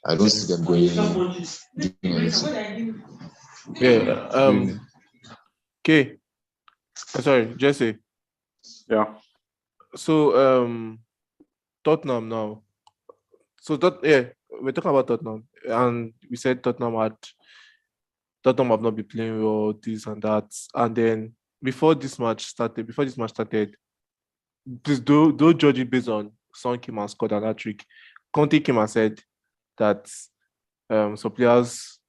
I don't see them doing anything. Yeah. Okay. Sorry, Jesse. Yeah. So Tottenham now. So we're talking about Tottenham, and we said Tottenham have not been playing well, this and that, and then before this match started, please don't judge it based on Son came and scored an hat-trick. Conte came and said that some players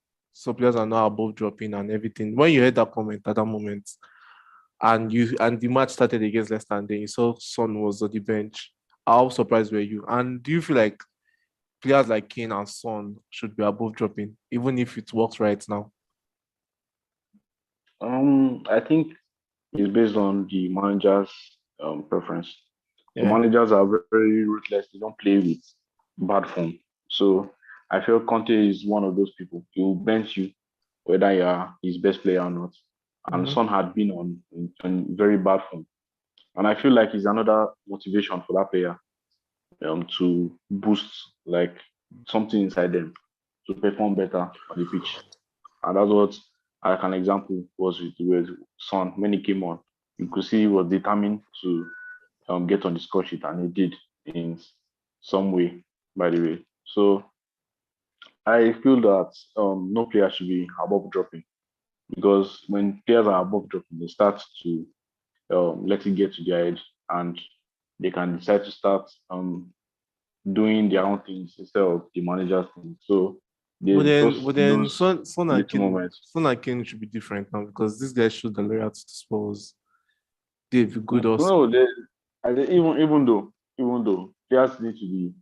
are now above dropping and everything. When you heard that comment at that moment, and the match started against Leicester, and then you saw Son was on the bench, how surprised were you? And do you feel like players like Kane and Son should be above dropping, even if it works right now? I think it's based on the manager's preference. The managers are very ruthless. They don't play with bad form. So I feel Conte is one of those people. He will bench you whether you are his best player or not. And Son had been on very bad form. And I feel like it's another motivation for that player to boost like something inside them to perform better on the pitch. And that's what like an example was with Son. When he came on, you could see he was determined to get on the score sheet, and he did in some way, by the way. So I feel that no player should be above dropping, because when players are above dropping, they start to let it get to their head, and they can decide to start doing their own things instead of the manager's thing. So but then Son and Kane should be different now, because this guy showed the loyalty to Spurs. They've good also. No, even though players need to be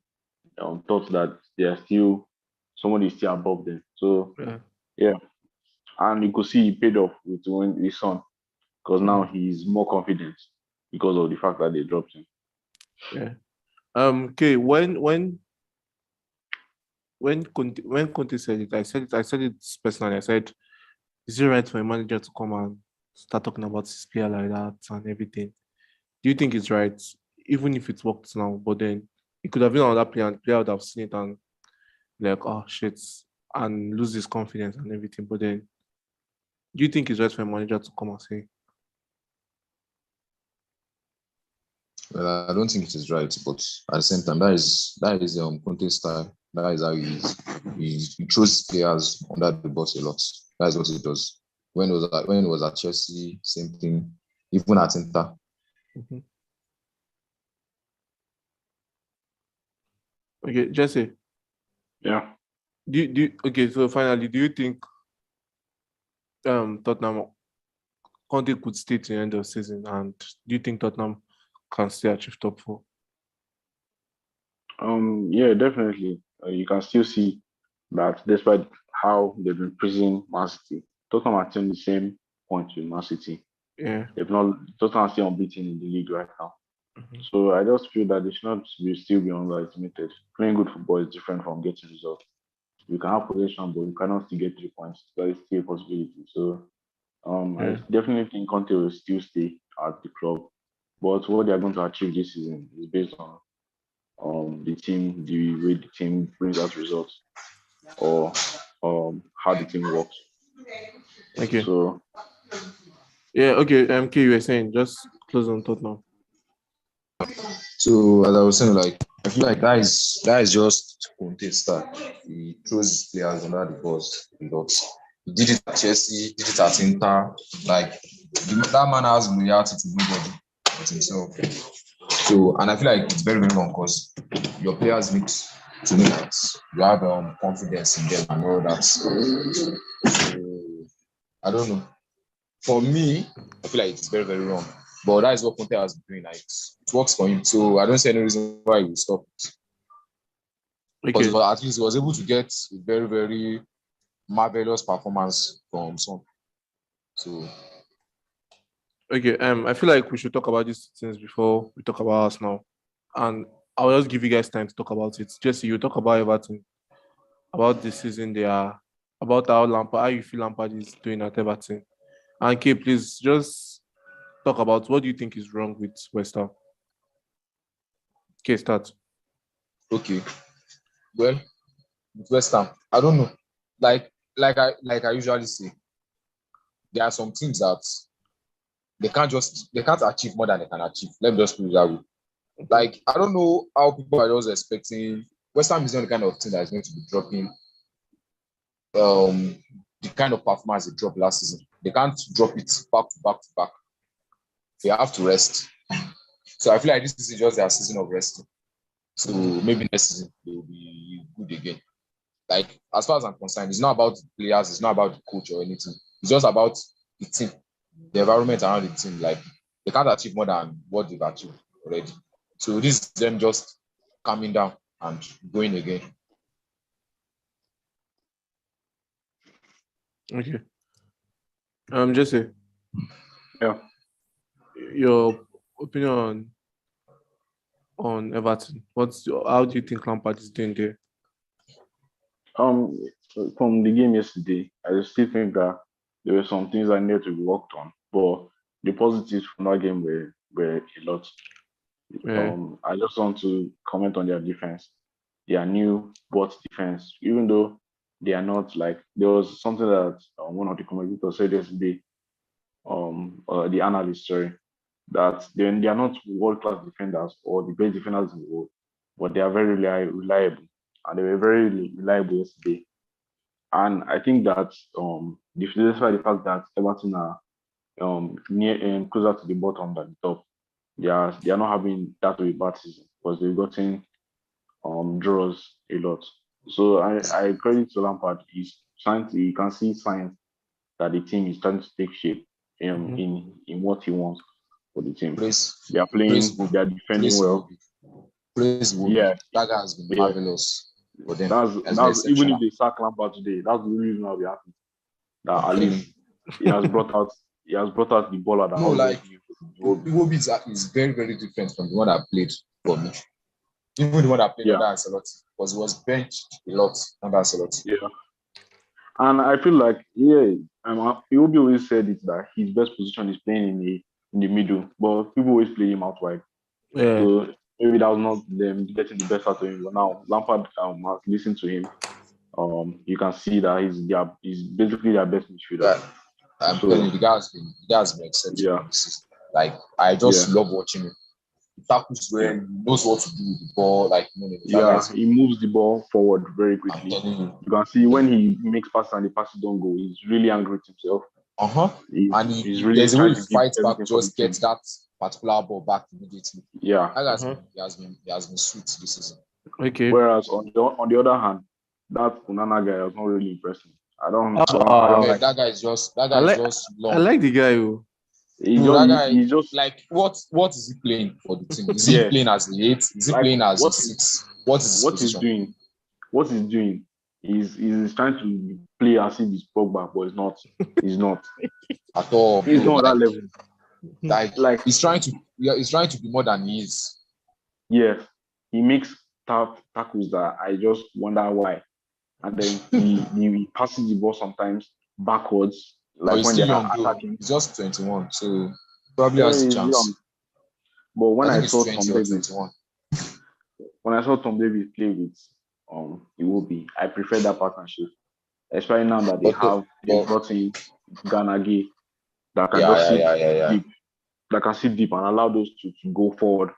taught that they are still somebody is still above them. So yeah. And you could see he paid off with his Son, because now he's more confident because of the fact that they dropped him. Yeah. Okay. When Conte said it, I said it personally. I said, is it right for a manager to come and start talking about his player like that and everything? Do you think it's right, even if it worked now? But then it could have been another player, and the player would have seen it and like, oh shit, and lose his confidence and everything. But then Do you think it's right for a manager to come and say? Well, I don't think it is right, but at the same time, that is Conte's style. That is how he is. He throws players under the bus a lot. That is what he does. When it was at Chelsea, same thing. Even at Inter. Mhm. Okay, Jesse. Yeah. Okay, so finally, do you think Tottenham Conte could stay to the end of the season, and do you think Tottenham can still achieve top 4? Yeah, definitely. You can still see that despite how they've been praising Man City, Tottenham are still in the same point with Man City. Yeah. Tottenham are still unbeaten in the league right now. Mhm. So I just feel that they should not still be underestimated. Playing good football is different from getting results. You can have possession, but you cannot still get 3 points. That is still a possibility. So I Yeah. definitely think Conte will still stay at the club. But what they are going to achieve this season is based on the team, the way the team brings out results, or how the team works. Okay. So Yeah. Okay. K, you were saying just close on Tottenham. So as I was saying, like I feel like that is just Conte's style. He throws players under the bus a lot. He did it at Chelsea, did it at Inter. Like that man has loyalty to nobody but himself. So and I feel like it's very, very wrong because your players need to know that you have confidence in them and all that. So I don't know. For me, I feel like it's very, very wrong. But that is what Conte has been doing. Like it works for him. So I don't see any reason why he will stop it. Because Okay. at least he was able to get a very, very marvelous performance from Son. So Okay. I feel like we should talk about these things before we talk about us now, and I'll just give you guys time to talk about it. Jesse, you talk about Everton, about this season they are, about how you feel Lampard is doing at Everton, and K, please just talk about what do you think is wrong with West Ham. K, start. okay. Well, with West Ham, I don't know. Like I usually say, there are some teams that they can't achieve more than they can achieve. Let me just put it that way. Like I don't know how people are just expecting West Ham is not the kind of team that is going to be dropping the kind of performance they dropped last season. They can't drop it back to back to back. They have to rest. So I feel like this is just their season of resting. So maybe next season they will be good again. Like as far as I'm concerned, it's not about the players, it's not about the coach or anything. It's just about the team, the environment around the team. Like they can't achieve more than what they've achieved already. So this is them just calming down and going again. Okay. Jesse, yeah, your opinion on Everton. How do you think Lampard is doing there? from the game yesterday, I still think that there were some things that needed to be worked on, but the positives from that game were a lot. Yeah. I just want to comment on their defense. Their new bot defense, even though they are not like there was something that one of the commentators said yesterday, the analyst, sorry, that they are not world class defenders or the best defenders in the world, but they are very reliable, and they were very reliable yesterday. And I think that despite the fact that Everton are near and closer to the bottom than the top, they are not having that of a bad season because they've gotten draws a lot. So I credit to Lampard. You can see signs that the team is starting to take shape Mhm. in what he wants for the team. Praise, They are praise, playing, they are defending praise well. Iwobi. Praise Iwobi. Yeah, That guy has been yeah. marvelous for them. Has been That's even if exceptional. they sack Lampard today, that's the reason I'll be happy. That I'm at telling least you. he has brought out the baller that No, always like knew Iwobi. Iwobi is very, very different from the one that played for me. Even the one that played Yeah, under Ancelotti, because he was benched a lot under Ancelotti. yeah. And I feel like Iwobi always said it that his best position is playing in the middle, but people always play him out wide. Yeah. So maybe that was not them getting the best out of him. But now Lampard has listened to him. You can see that he's basically their best midfielder. Yeah. I'm So telling you, the guy has been exceptional yeah, this season. Like I yeah, just love watching him. He tackles well, yeah, he knows what to do with the ball. Like that yeah. guy's. He moves the ball forward very I'm quickly. telling you. You can see when he makes passes and the passes don't go, he's really angry with himself. Uh-huh. And He's really there's a way trying he to give fights back, everything for the just team. gets that particular ball back immediately. Yeah. That guy's Mhm. been, he has been sweet this season. Okay. Whereas on the other hand, that Onana guy has not really impressed me. I don't Ah, like That him. guy is just I like I long. like the guy. Oh. He Bro, just that guy, he just like what is he playing for the team? Is he yeah. playing as a 8? Is he Like playing as a 6? What is his what he's position? doing, he's trying to play as if he's Pogba, but he's not. He's not. At all, He's bro. not at that level. Like He's trying to be more than he is. yes, he makes tough tackles that I just wonder why. And then he passes the ball sometimes backwards, But like he's when they still are young, though. attacking. He's just 21, so probably Yeah, has the he's young. chance. But I think he's 20 or 21. When I saw Tom Davies play with Iwobi, I prefer that partnership, especially now that they But brought in Ganagi that can just yeah. deep, that can sit deep and allow those to go forward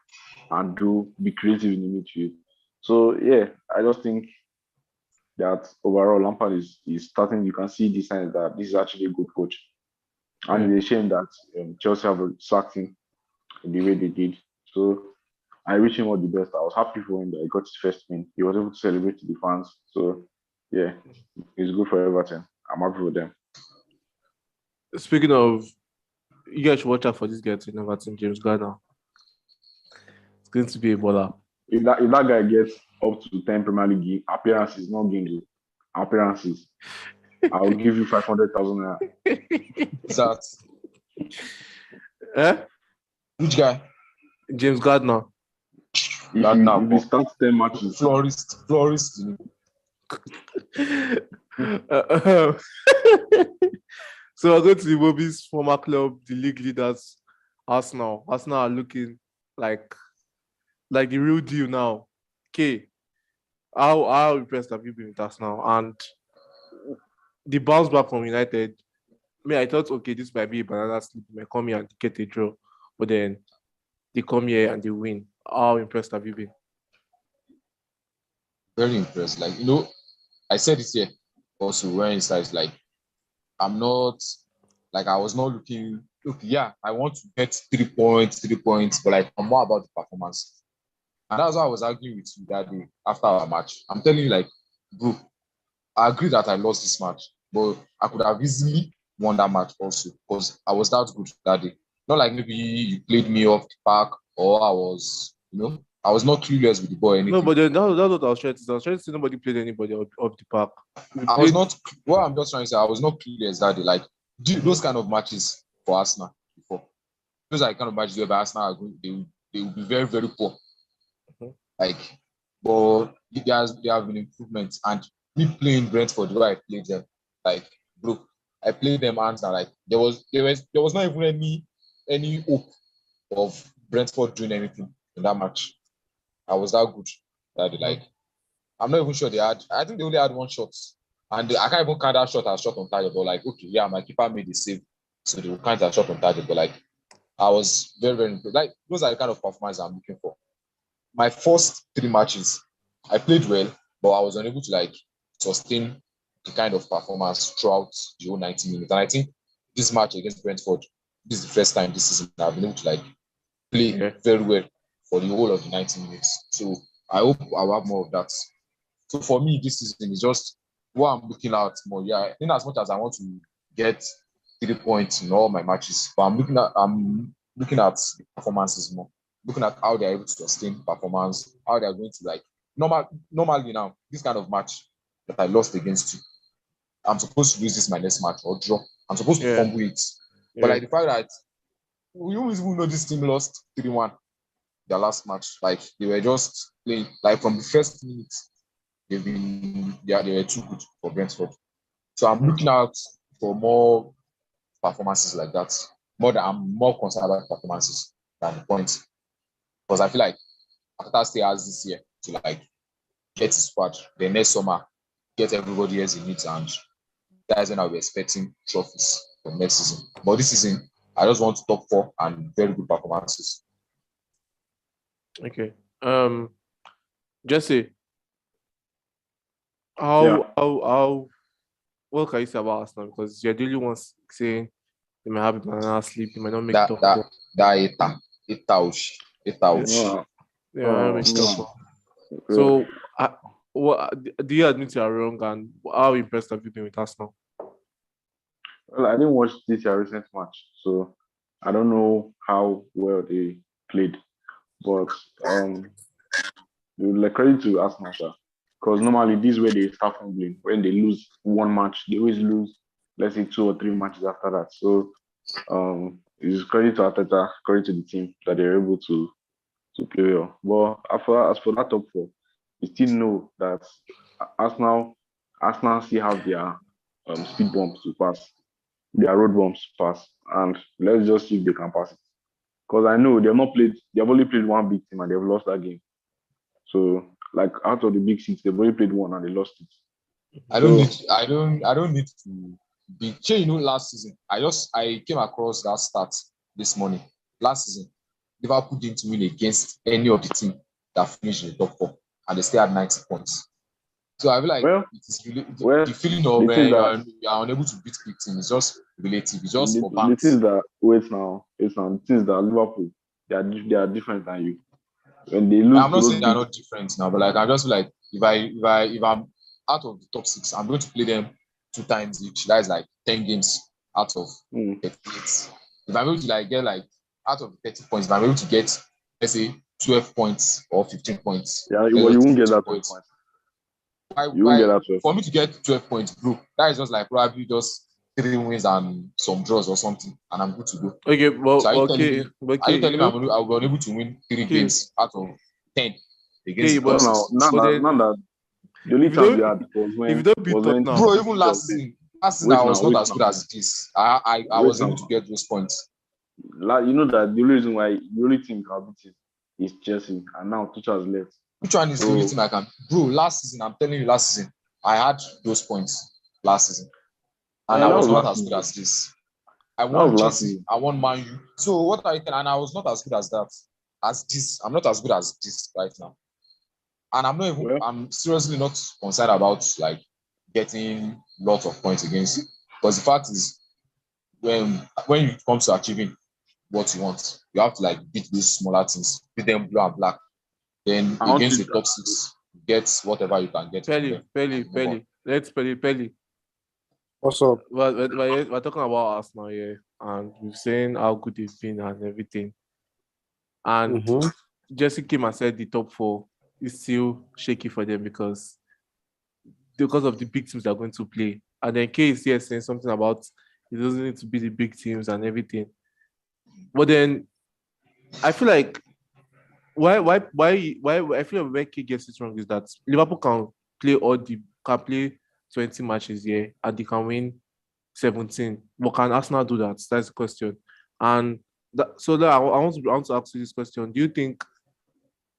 and be creative in the midfield. So yeah, I just think that overall Lampard is starting. You can see the signs that this is actually a good coach, and it's a shame that Chelsea have sacked him in the way they did. So I wish him all the best. I was happy for him that he got his first win. He was able to celebrate to the fans. So yeah, it's good for Everton. I'm happy for them. Speaking of, you guys should watch out for this guy in Everton, James Garner. It's going to be a baller. If that guy gets up to 10 Premier League appearances, not games, appearances, I'll give you 500,000. Is that Eh? which guy? James Gardner. If he starts 10 matches, Florist. So I go to Iwobi's former club, the league leaders, Arsenal. Arsenal are looking like the real deal now. Okay, how impressed have you been with Arsenal? And the bounce back from United. I thought, okay, this might be a banana slip. They might come here and get a draw, but then they come here and they win. How impressed have you been? Very impressed. Like, I said it here also when it starts, like, I'm not, like, I was not looking, yeah, I want to get 3 points, but like, I'm more about the performance. And that's why I was arguing with you that day after our match. I'm telling you, like, bro, I agree that I lost this match, but I could have easily won that match also because I was that good that day. Not like maybe you played me off the park or I was not clueless with the ball or anything. No, but then that's what I was trying to say. I was trying to say nobody played anybody off the park. I was not. What I'm just trying to say, I was not clueless that day. Like those kind of matches for Arsenal before. Those are the kind of matches where Arsenal are going, they will be very, very poor. Mhm. Like, but there have been improvements. And me playing Brentford, the way I played them, like, bro, I played them hands down. Like there was not even any hope of Brentford doing anything in that match. I was that good that day. Like, I'm not even sure they had. I think they only had one shot, and I can't even count that shot as shot on target. But like, okay, yeah, my keeper made a save, so they will count that shot on target. But like, I was very, very impressed. Like, those are the kind of performance I'm looking for. My first 3 matches, I played well, but I was unable to like sustain the kind of performance throughout the whole 90 minutes. And I think this match against Brentford, this is the first time this season I've been able to like play very well for the whole of the 90 minutes. So I hope I'll have more of that. So for me, this season is just what I'm looking at more. Yeah, in as much as I want to get 3 points in all my matches, but I'm looking at the performances more. Looking at how they're able to sustain performance, how they're going to like normally now, this kind of match that I lost against you, I'm supposed to lose this my next match or draw. I'm supposed to fumble it. But like the fact that we always even know this team lost 3-1 their last match. Like they were just playing like from the first minute, they were too good for Brentford. So I'm looking out for more performances like that. I'm more concerned about performances than the points. Because I feel like Arteta still has this year to like get his squad. The next summer, get everybody else in it, and that's when I'll be expecting trophies from next season. But this season, I just want top 4 and very good performances. Okay. Jesse, how what can you say about Arsenal? Because you're the only ones saying they might have a banana sleep, they might not make top 4. That Ita. Yeah, make top 4. So, do you admit you are wrong, and how impressed have you been with Arsenal? Well, I didn't watch this year recent match, so I don't know how well they played. But like credit to Arsenal, sir. Because normally this is where they start fumbling. When they lose one match, they always lose, let's say 2 or 3 matches after that. So it's credit to Arteta, credit to the team that they're able to play well. But as for that top 4, we still know that Arsenal still have their speed bumps to pass, their road bumps to pass, and let's just see if they can pass it. Because I know they've only played one big team and they've lost that game. So like out of the big 6, they've only played one and they lost it. I don't need to be. Last season, I came across that stat this morning. Last season, Liverpool didn't win against any of the team that finished in the top 4, and they still had 90 points. So I feel like it is really, the feeling of you are unable to beat big teams is just relative. It's just for banks. The things that the things that Liverpool they are different than you. When they lose, I'm not saying they are not different now, but like I just feel like if I'm out of the top 6, I'm going to play them 2 times each. That is like 10 games out of 38. If I'm able to get out of 30 points, if I'm able to get, let's say, 12 points or 15 points. Yeah, well, you won't get that 12 points. You won't get that 12. For me to get 12 points, bro, that is just like probably just 3 wins and some draws or something, and I'm good to go. Okay, well, so are you telling me I'll be unable to win 3 games out of 10 against the bosses? Now that the only time we had was when, if you don't beat Tottenham, bro, even last season I was not as good as this. I was able to get those points. You know that the reason why the only team can beat is Chelsea, and now Tuchel has left. Which one is the only team I can? Bro, last season, I'm telling you, last season I had those points last season, and I was not as good as this. I won Chelsea, I won Man U. So what are you telling? And I was not as good as that. As this, I'm not as good as this right now. And I'm not even, I'm seriously not concerned about like getting lots of points against. Because the fact is, when it comes to achieving what you want, you have to like beat these smaller teams, beat them blue and black. Then against the top 6, get whatever you can get. Pelly. Let's Pelly. What's up? We're talking about Arsenal here, and we've seen how good they've been and everything. And Jesse came and said the top 4 is still shaky for them because of the big teams they're going to play. And then K is here saying something about it doesn't need to be the big teams and everything. But then I feel like why I feel like where K gets it wrong is that Liverpool can play 20 matches here and they can win 17. But can Arsenal do that? That's the question. And I want to ask you this question. Do you think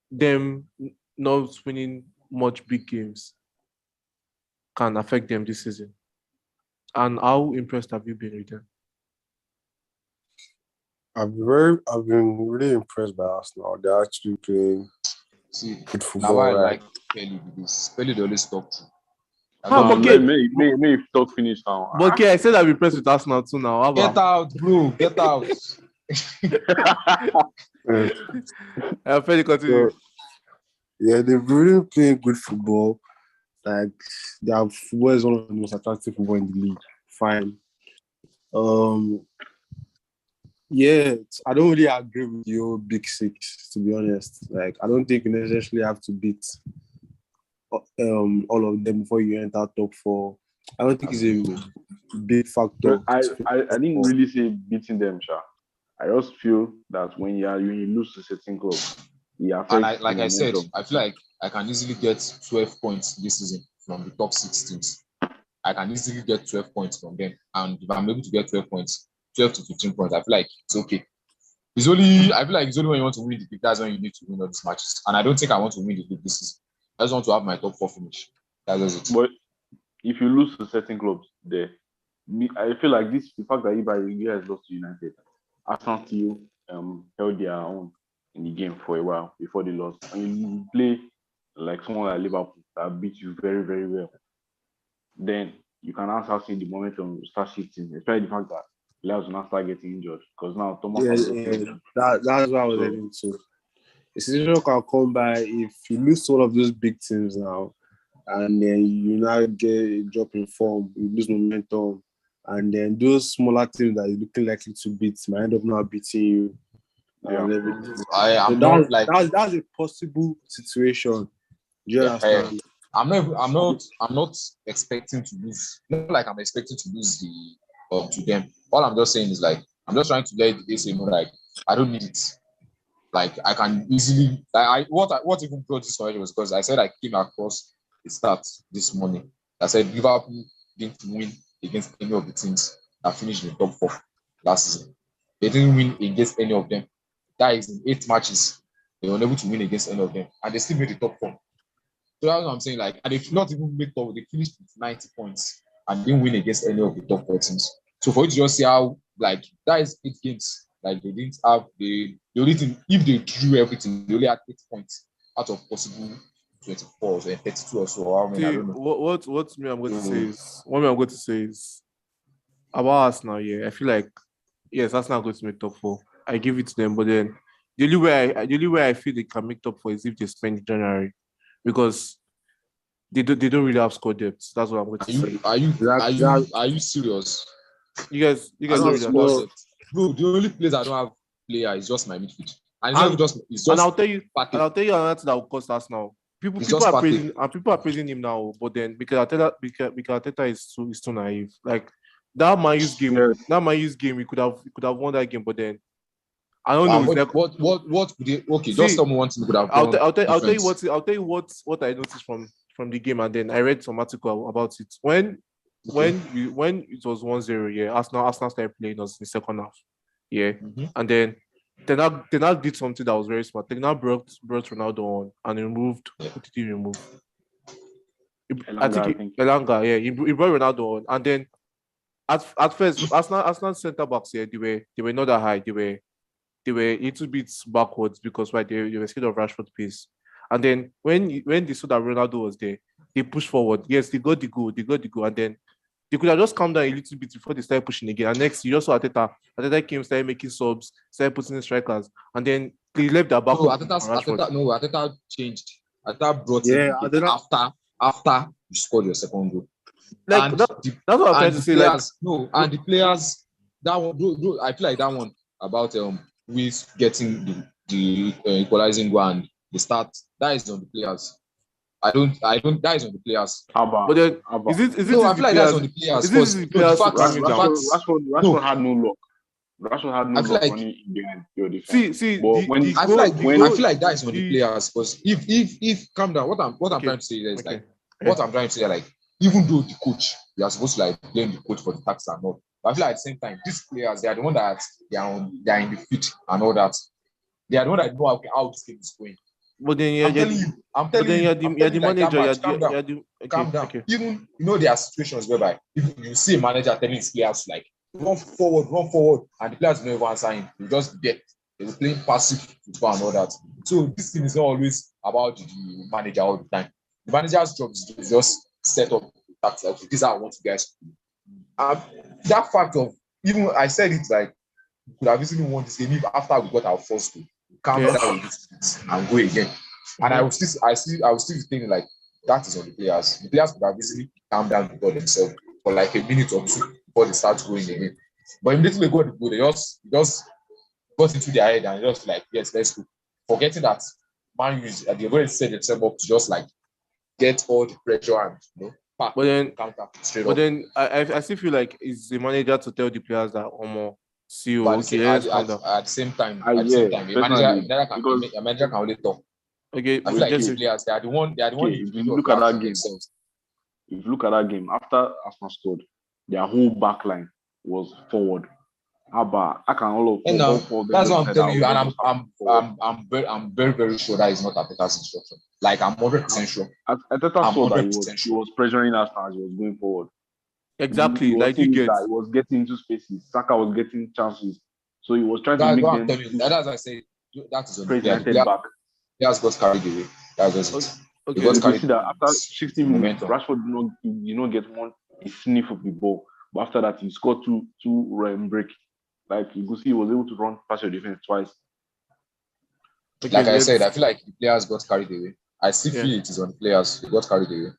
them not winning much big games can affect them this season? And how impressed have you been with them? I've been really impressed by Arsenal. They're actually playing good football. Now I like Pelly with this. Pelly they always talk to. May talk finish now. But okay, I said I'm impressed with Arsenal too now. Get out, bro. Get out. I'm fairly continue. Yeah, they're really playing good football. Like their football is one of the most attractive football in the league. Fine. Yeah, I don't really agree with your big 6, to be honest. Like I don't think you necessarily have to beat all of them before you enter top 4. I don't think it's a big factor. I didn't really say beating them, Sha. I just feel that when you lose to certain clubs, and I said, I feel like I can easily get 12 points this season from the top 6 teams. I can easily get 12 points from them, and if I'm able to get 12 points, 12 to 15 points, I feel like it's okay. I feel like it's only when you want to win the league, that's when you need to win all these matches. And I don't think I want to win the league this season. I just want to have my top 4 finish. That's it. But if you lose to certain clubs there, I feel like the fact that you guys lost to United, Arsenal still held their own in the game for a while before they lost. And you play like someone like Liverpool that beat you very, very well, then you can now start seeing the momentum start shifting, especially the fact that players will now start getting injured because now Thomas That's what I was heading to. The situation can come by if you lose to one of those big teams now, and then you now get a drop in form, you lose momentum, and then those smaller teams that you're looking likely to beat might end up not beating you. And everything. That's a possible situation. Do you understand? I'm not expecting to lose. Not like I'm expecting to lose to them. All I'm just saying is like I'm just trying to let the say know like I don't need it. Like I can easily what even brought this knowledge was because I said I came across a stat this morning. I said Liverpool didn't win against any of the teams that finished in the top 4 last season. They didn't win against any of them. That is in 8 matches. They were unable to win against any of them, and they still made the top 4. So that's what I'm saying. Like, and they not even make top. They finished with 90 points and didn't win against any of the top 4 teams. So for you to just see how like that is 8 games. Like they didn't have the only thing if they drew everything, they only had 8 points out of possible 24 or 32 or so. I mean, I don't know. What I'm going to say is about Arsenal. Yeah, I feel like yes, Arsenal are going to make top 4. I give it to them, but then the only way I feel they can make top 4 is if they spend January, because they don't really have score depth. That's what I'm going to say. Are you serious? You guys don't really have depth. Bro, the only place I don't have player is just my midfield. And I'll tell you another thing that will cost us now. People are praising him now, but then because Arteta is too naive. Like that Man U's game, we could have won that game, but then I don't know. What could they? Okay, just tell me one thing we could have done. I'll tell you what I noticed from the game, and then I read some article about it. When it was 1-0, yeah, Arsenal started playing us in the second half, yeah, and then Ten Hag did something that was very smart. Ten Hag brought Ronaldo on and removed. Who did he remove? Elanga, yeah, he brought Ronaldo on, and then at first Arsenal centre backs, yeah, they were not that high. They were a little bit backwards because they were scared of Rashford's pace. And then when they saw that Ronaldo was there, they pushed forward. Yes, they got the goal, and then they could have just calmed down a little bit before they started pushing again. And next, you just saw Arteta came, started making subs, started putting in strikers, and then they left their back. Arteta changed. Arteta brought in after you scored your second goal. Like that's what I'm trying to say. And the players that one, I feel like that one about with getting the equalizing goal and the start, that is on the players. I don't. That is on the players. But then, is it? No, I feel like that's on the players. Rashford had no luck. Rashford had no luck running in behind your defense. I feel like that is on the players because if calm down. What I'm trying to say is like what I'm trying to say like even though the coach, you are supposed to like blame the coach for the tactics and all. But I feel like at the same time, these players, they are the one that they are in the fit and all that. They are the one that know how this game is going. But then I'm telling you, you're the manager. Calm down. Okay. Even there are situations whereby if you see a manager telling his players like run forward, and the players don't even answer him. You just get they're playing passive football and all that. So this thing is not always about the manager all the time. The manager's job is just set up the tactics. Okay, this is how I want you guys to do. That fact of even I said it like we could have easily won this game if after we got our first goal. Calm down and go again. And I was still thinking like that is on the players. The players could have easily calmed down before themselves for like a minute or two before they start going again. But immediately they got the goal, they just got into their head and just like, yes, let's go. Forgetting that Man U they've already set themselves up to just like get all the pressure and but then I still feel like it's the manager to tell the players that see at the same time, a manager can only talk. Okay, I feel like the players they are the one. If you look at that game, after Arsenal scored, their whole back line was forward. I can all of that's what I'm telling you, and I'm very, very sure that is not Arteta's instruction. Like I'm 100% sure. Arteta saw that he was pressuring Arsenal as he was going forward. Exactly. He was Like you seeing get. that he was getting into spaces. Saka was getting chances. So he was trying to That's make what I'm them telling you. That's as I say. That is on the Fred player. The United back. players got carried away. That's just it. They Okay. got You could carried see that away after with 60 minutes, momentum. Rashford did not get a sniff of the ball. But after that, he scored two run break. Like you could see, he was able to run past your defense twice. Okay. Like I said, I feel like the players got carried away. I still Yeah. feel it is on the players. They got carried away.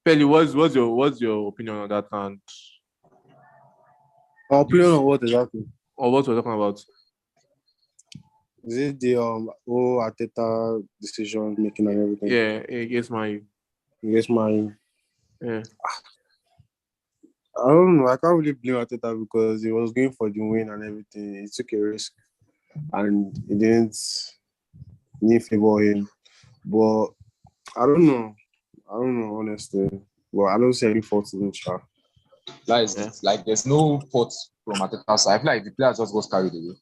Pelly, what's your opinion on that, and Our opinion on what exactly? or what we're talking about? Is it the whole Arteta decision making and everything? Yeah, against my Yes, my yeah. I don't know. I can't really blame Arteta because he was going for the win and everything. He took a risk and it didn't favor him. But I don't know. Honestly. But I don't see any fault in it. Sha. Like there's no fault from Arteta's side. I feel like the players just got carried away.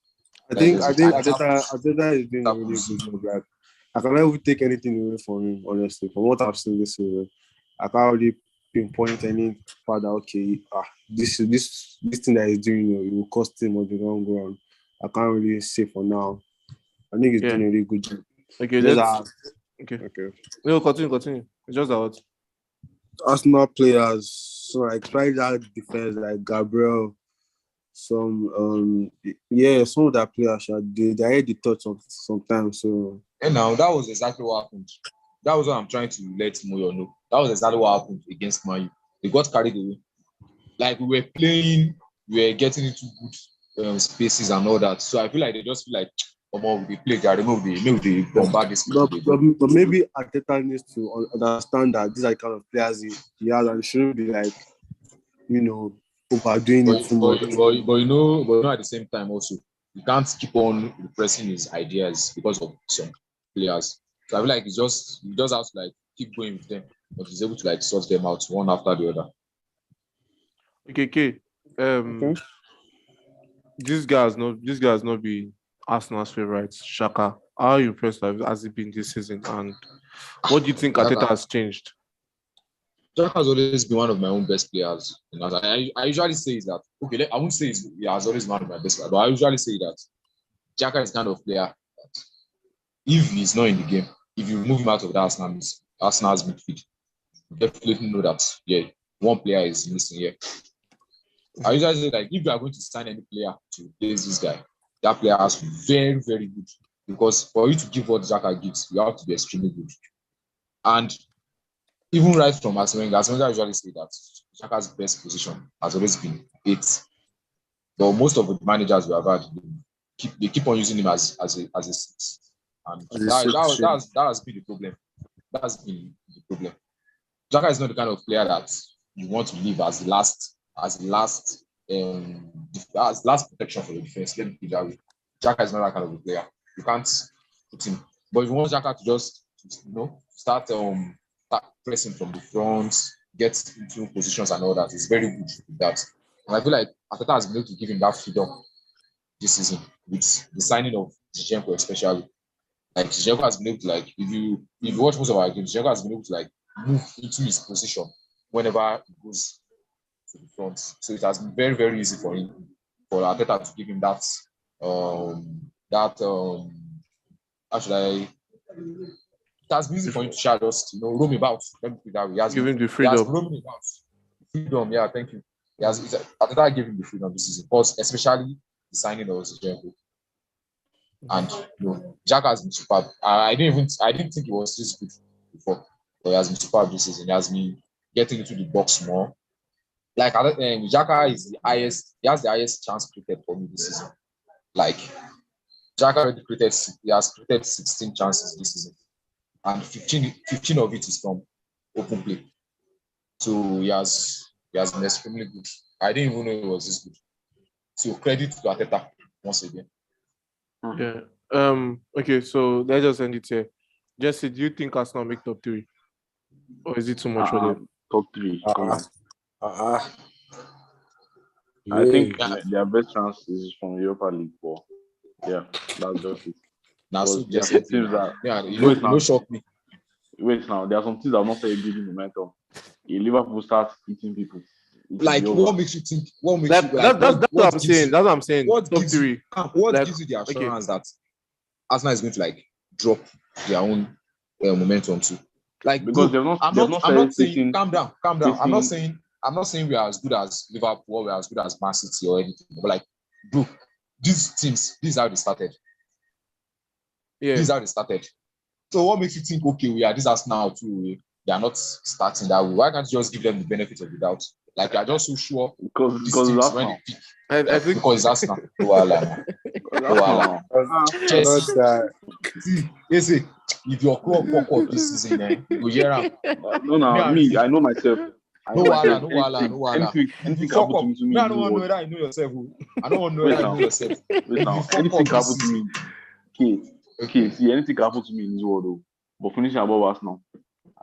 I Like, think Arteta is doing a really good job. Like I cannot even take anything away from him, honestly. From what I've seen this season, I can't really pinpoint any part that okay, this thing that he's doing, it will cost him on the long run. I can't really say for now. I think he's doing a really good job. Okay, okay. No, continue. It's just that Arsenal players, so like try that defense like Gabriel. Some of that players they had the touch of sometimes. So and now that was exactly what happened. That was what I'm trying to let Moyo know. That was exactly what happened against Man U. They got carried away. Like we were playing, we were getting into good spaces and all that. So I feel like they just feel like, we play, they remove the bombard this. But maybe Arteta needs to understand that these are the kind of players he has, and shouldn't be like, overdoing it too much. But you know, at the same time also, you can't keep on repressing his ideas because of some players. So I feel like you just have to like keep going with them, but he's able to like sort them out one after the other. Okay. This guy has not been Arsenal's favorite. Xhaka. How impressed has he been this season? And what do you think Arteta has changed? Xhaka has always been one of my own best players. I usually say that, okay, I won't say he has always been one of my best players, but I usually say that Xhaka is kind of player that if he's not in the game, if you move him out of the Arsenal's midfield, you definitely know that, one player is missing here. I usually say that if you are going to sign any player to replace this guy, that player has to be very, very good. Because for you to give what Xhaka gives, you have to be extremely good. And even right from Arsene Wenger usually say that Xhaka's best position has always been 8. But most of the managers we have had, they keep on using him as a 6. And that has been the problem. That's been the problem. Xhaka is not the kind of player that you want to leave as last protection for the defense. Let me put it that way. Xhaka is not that kind of a player. You can't put him. But if you want Xhaka to just start pressing from the front, get into positions and all that, it's very good with that. And I feel like Arteta has been able to give him that freedom this season with the signing of Zinchenko especially. Like Zinchenko has been able to if you watch most of our games, Zinchenko has been able to move into his position whenever he goes to the front. So it has been very, very easy for Arteta to give him that how should I? It has been easy for him to just roam about. Let me put it that way. He has Give him the freedom. Roaming about. Freedom, yeah, thank you. Arteta gave him the freedom this season, especially the signing of Zinchenko. And Xhaka has been superb. I didn't think he was this good before, but he has been superb this season. He has been getting into the box more. Like Xhaka is he has the highest chance created for me this season. Like Xhaka has created 16 chances this season, and 15 of it is from open play. So he has been extremely good. I didn't even know he was this good. So credit to Arteta once again. Yeah. Okay, so let's just end it here. Jesse, do you think Arsenal make top 3? Or is it too much for them? Top 3. I think their best chance is from Europa League, but that's just it. Now, so there are some teams that shock me. Wait now, there are some teams that are not very good in momentum. If Liverpool starts eating people, Like, what makes you think? What makes Like, you like? that's what I'm saying. That's what I'm saying. What Top gives you, 3. what Like, gives you the assurance that Arsenal is going to like drop their own momentum too? Like, because bro, I'm not saying calm down. I'm not saying we are as good as Liverpool or we are as good as Man City or anything. But like, bro, these teams, this is how they started. yeah. This is how they started. So what makes you think, okay, we are this Arsenal too? They are not starting that way. Why can't you just give them the benefit of the doubt? Like, you're just so sure because these it's teams when Arsenal. they pick. I think Because it's Arsenal. Voila. Just that. See, they say, if your club fuck up this season, you go hear am. I know myself. No wahala. Anything If you can fuck happen up, to me. I don't want to know whether I know yourself. I don't want to know Wait whether I now. know yourself. Wait now. fuck Anything up can this happen to season. me. Okay. See, anything can happen to me in this world, though. But finishing above Arsenal,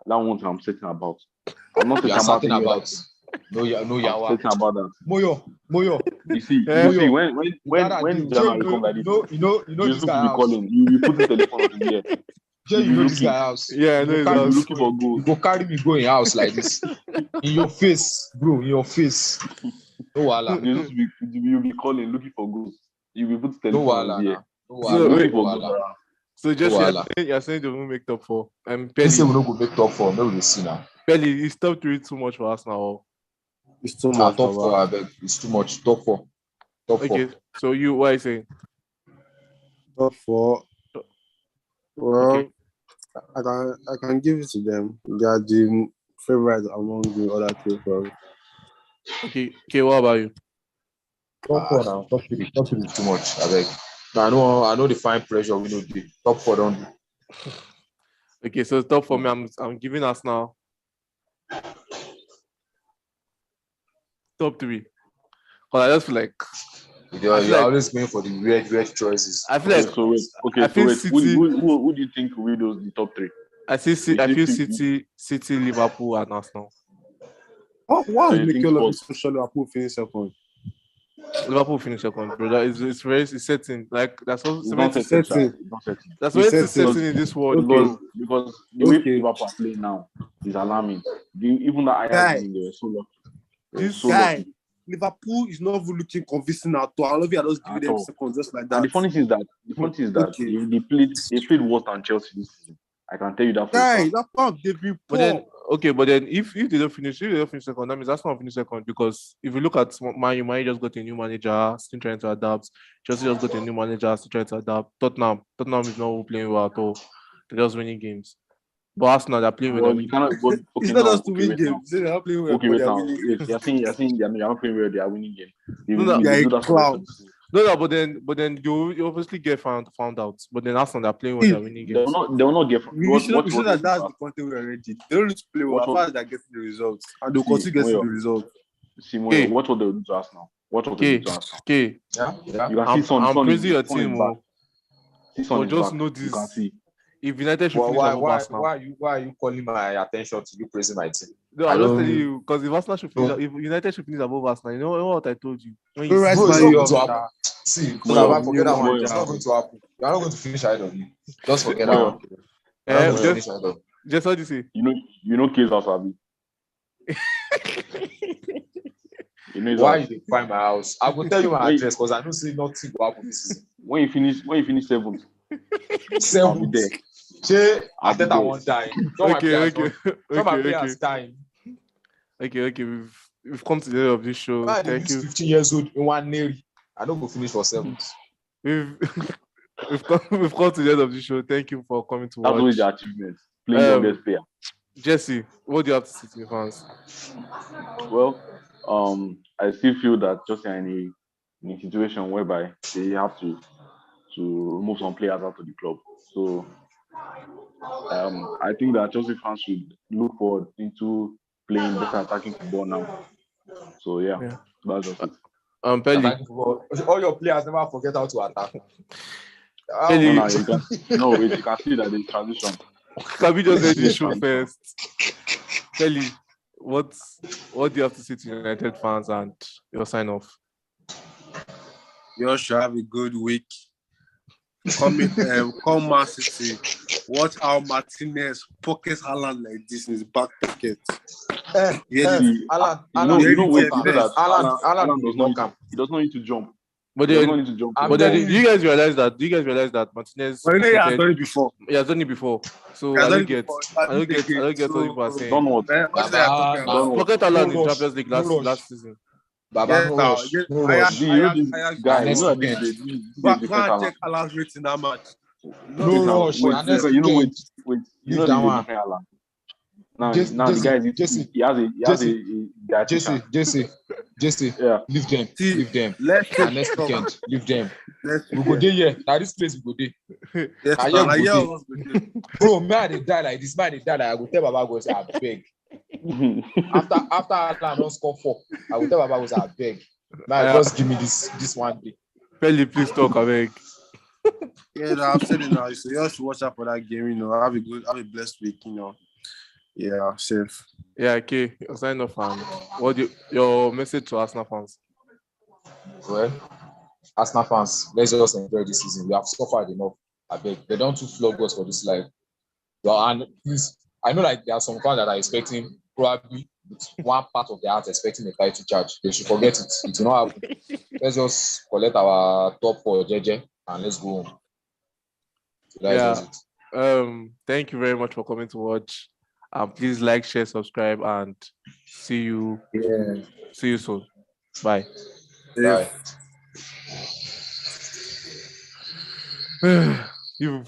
that one I'm certain about. I'm not You are certain certain about about. No, I'm yawa. certain about that. Moyo. You see, Yeah. when January come like this, you know this Jesus guy will be house. calling. You will be putting telephone on the air. Jay, you know this guy house. Yeah, I know You his go carry house. me Looking for goals. You go carry me go in house like this. In your face, bro. In your face. No wahala. Jesus will be calling, looking for goals. You will put No telephone on wahala. the air. No So, wahala. wait. No wahala. So just Voila. you're saying they won't make top 4. They say Pelly, we don't go make top 4. Maybe we see now. Pelly, is top 3 too much for us now? It's too much. Top 4, Baba. I beg. It's too much. Top 4. Okay, so what are you saying? Top 4. Well, Okay. I can give it to them. They are the favorite among the other 2 clubs. Okay, what about you? Top 4 now. Top 3 is too much. I beg. Now, I know the fine pressure we know the top 4 don't do. Okay, so top 4 me, I'm giving us now top 3. Because I just feel like You're always going for the weird choices. I feel like City. Who do you think will win the top 3? I feel City, Liverpool, and Arsenal. Why is you think Mikel what? so sure Liverpool finish second? Liverpool finish second, bro. That is it's certain. Like that's also It's not certain. certain. It's not certain. That's It's what it's certain. certain in this world. Because the way Okay. Liverpool are playing now is alarming. Even the Ajax Guy. game, they were so lucky. This guy, Liverpool is not even looking convincing at all. I love you. I just give At them all. seconds just like And that. the funny thing is that Okay. they played worse than Chelsea this season. I can tell you that. Guy, that part they've been But then if they don't finish second, that means that's not finish second because if you look at Man U just got a new manager, still trying to adapt. Chelsea just got a new manager, still trying to adapt. Tottenham is not playing well at all. They're just winning games. But Arsenal, they're playing well. It's not just to win games. They're not playing well. Okay, wait they're now. winning games. You're saying they're not playing well. They are winning games. They're a clown. No, but then you obviously get found out. But then Arsenal, they're playing well, they're winning They games. will not get. We should that that's the content we already. They don't need to play well as far as they're getting the results. And they'll continue getting the results. Simon, what will they do to Arsenal? Okay. Yeah. You can see I'm praising your team. But just know this. You can see. If United should finish above Arsenal. Why are you calling my attention to you praising my team? No, I'm just telling you because if Arsenal should finish, if United should finish above Arsenal, you know what I told you. When you Right, see- man, Bro, you it's not going to happen. See, forget that one. Moyo. It's not going to happen. You are not going to finish ahead of me. Just forget that Moyo. one. You are not going to just, finish ahead of me. just what you say. You know Case Asabi. You know his Why house. you find my house? I will tell you my address because I don't see nothing will happen this season. When you finish 7th, I'll be Seven. there. Che, I I'll be think I there. won't die. Some my Okay. players dying. Okay. We've come to the end of this show. Why Thank they you. use 15 years old in one Neri? I don't go finish for 7th. We've come to the end of this show. Thank you for coming to That's always watch. the achievement. Playing the youngest player. Jesse, what do you have to say to the fans? Well, I still feel that just in a situation whereby they have to remove some players out of the club. So I think that Chelsea fans should look forward into playing better attacking football now. So yeah. That's just it. Pelly. All your players never forget how to attack. Pelly. You can see that the transition. Can we just end this show first? Pelly, what do you have to say to United fans and your sign off? You all should have a good week. Come Man City. Watch how Martinez pockets Haaland like this in his back pocket. Yeah, Alan, You know when you know that Alan Alan will does not knock need to, him. he does not need to jump. But He does not then, need to jump. I'm but then, telling do you guys realize that? Do you guys realize that Martinez? But you know, he has created- done it before. He has done it before. So He has I done don't it get. before. I don't get what people are saying. Don't know what. Man, what should I talk about? Baba, Forget Alan in rush, Champions League no rush. last season. Baba, Yes, no now, rush. yes, No Ajax- rush. See, you know Ajax- this Ajax- guy. next You know that weekend. this is Go a go different and Alan. check Alan's rate in that match. No This now, rush. wait, And next you know, weekend, wait. You leave know that this is a one. different Alan. Now Jesse, the guy is Jesse, he has a dietitian. Jesse, Yeah. leave them, See, leave them. let's And take next weekend, leave them. Let's We go there, yeah. Now this place we go there. Yes, Now, now, yeah, like, we yeah, go I was with you. Bro, man, they die like this. Man, they die like I will tell Baba go say I beg. After Alan don't score 4, I will tell Baba go say I beg. Man, just give me this one day. Pelly, please talk, I beg. Yeah, no, I've said it now. So you all should watch out for that game. Have a blessed week. Yeah, safe. Yeah, okay. Sign off, and your message to Arsenal fans? Well, Arsenal fans, let's just enjoy this season. We have suffered enough. I beg. They don't too flog us for this life. Well, and please, I know like there are some fans that are expecting probably with one part of their heart expecting a title charge. They should forget it. It will not happen. Let's just collect our top 4 JJ and let's go home. So that's just it. Thank you very much for coming to watch. Please like, share, subscribe, and see you soon. Bye. Bye. You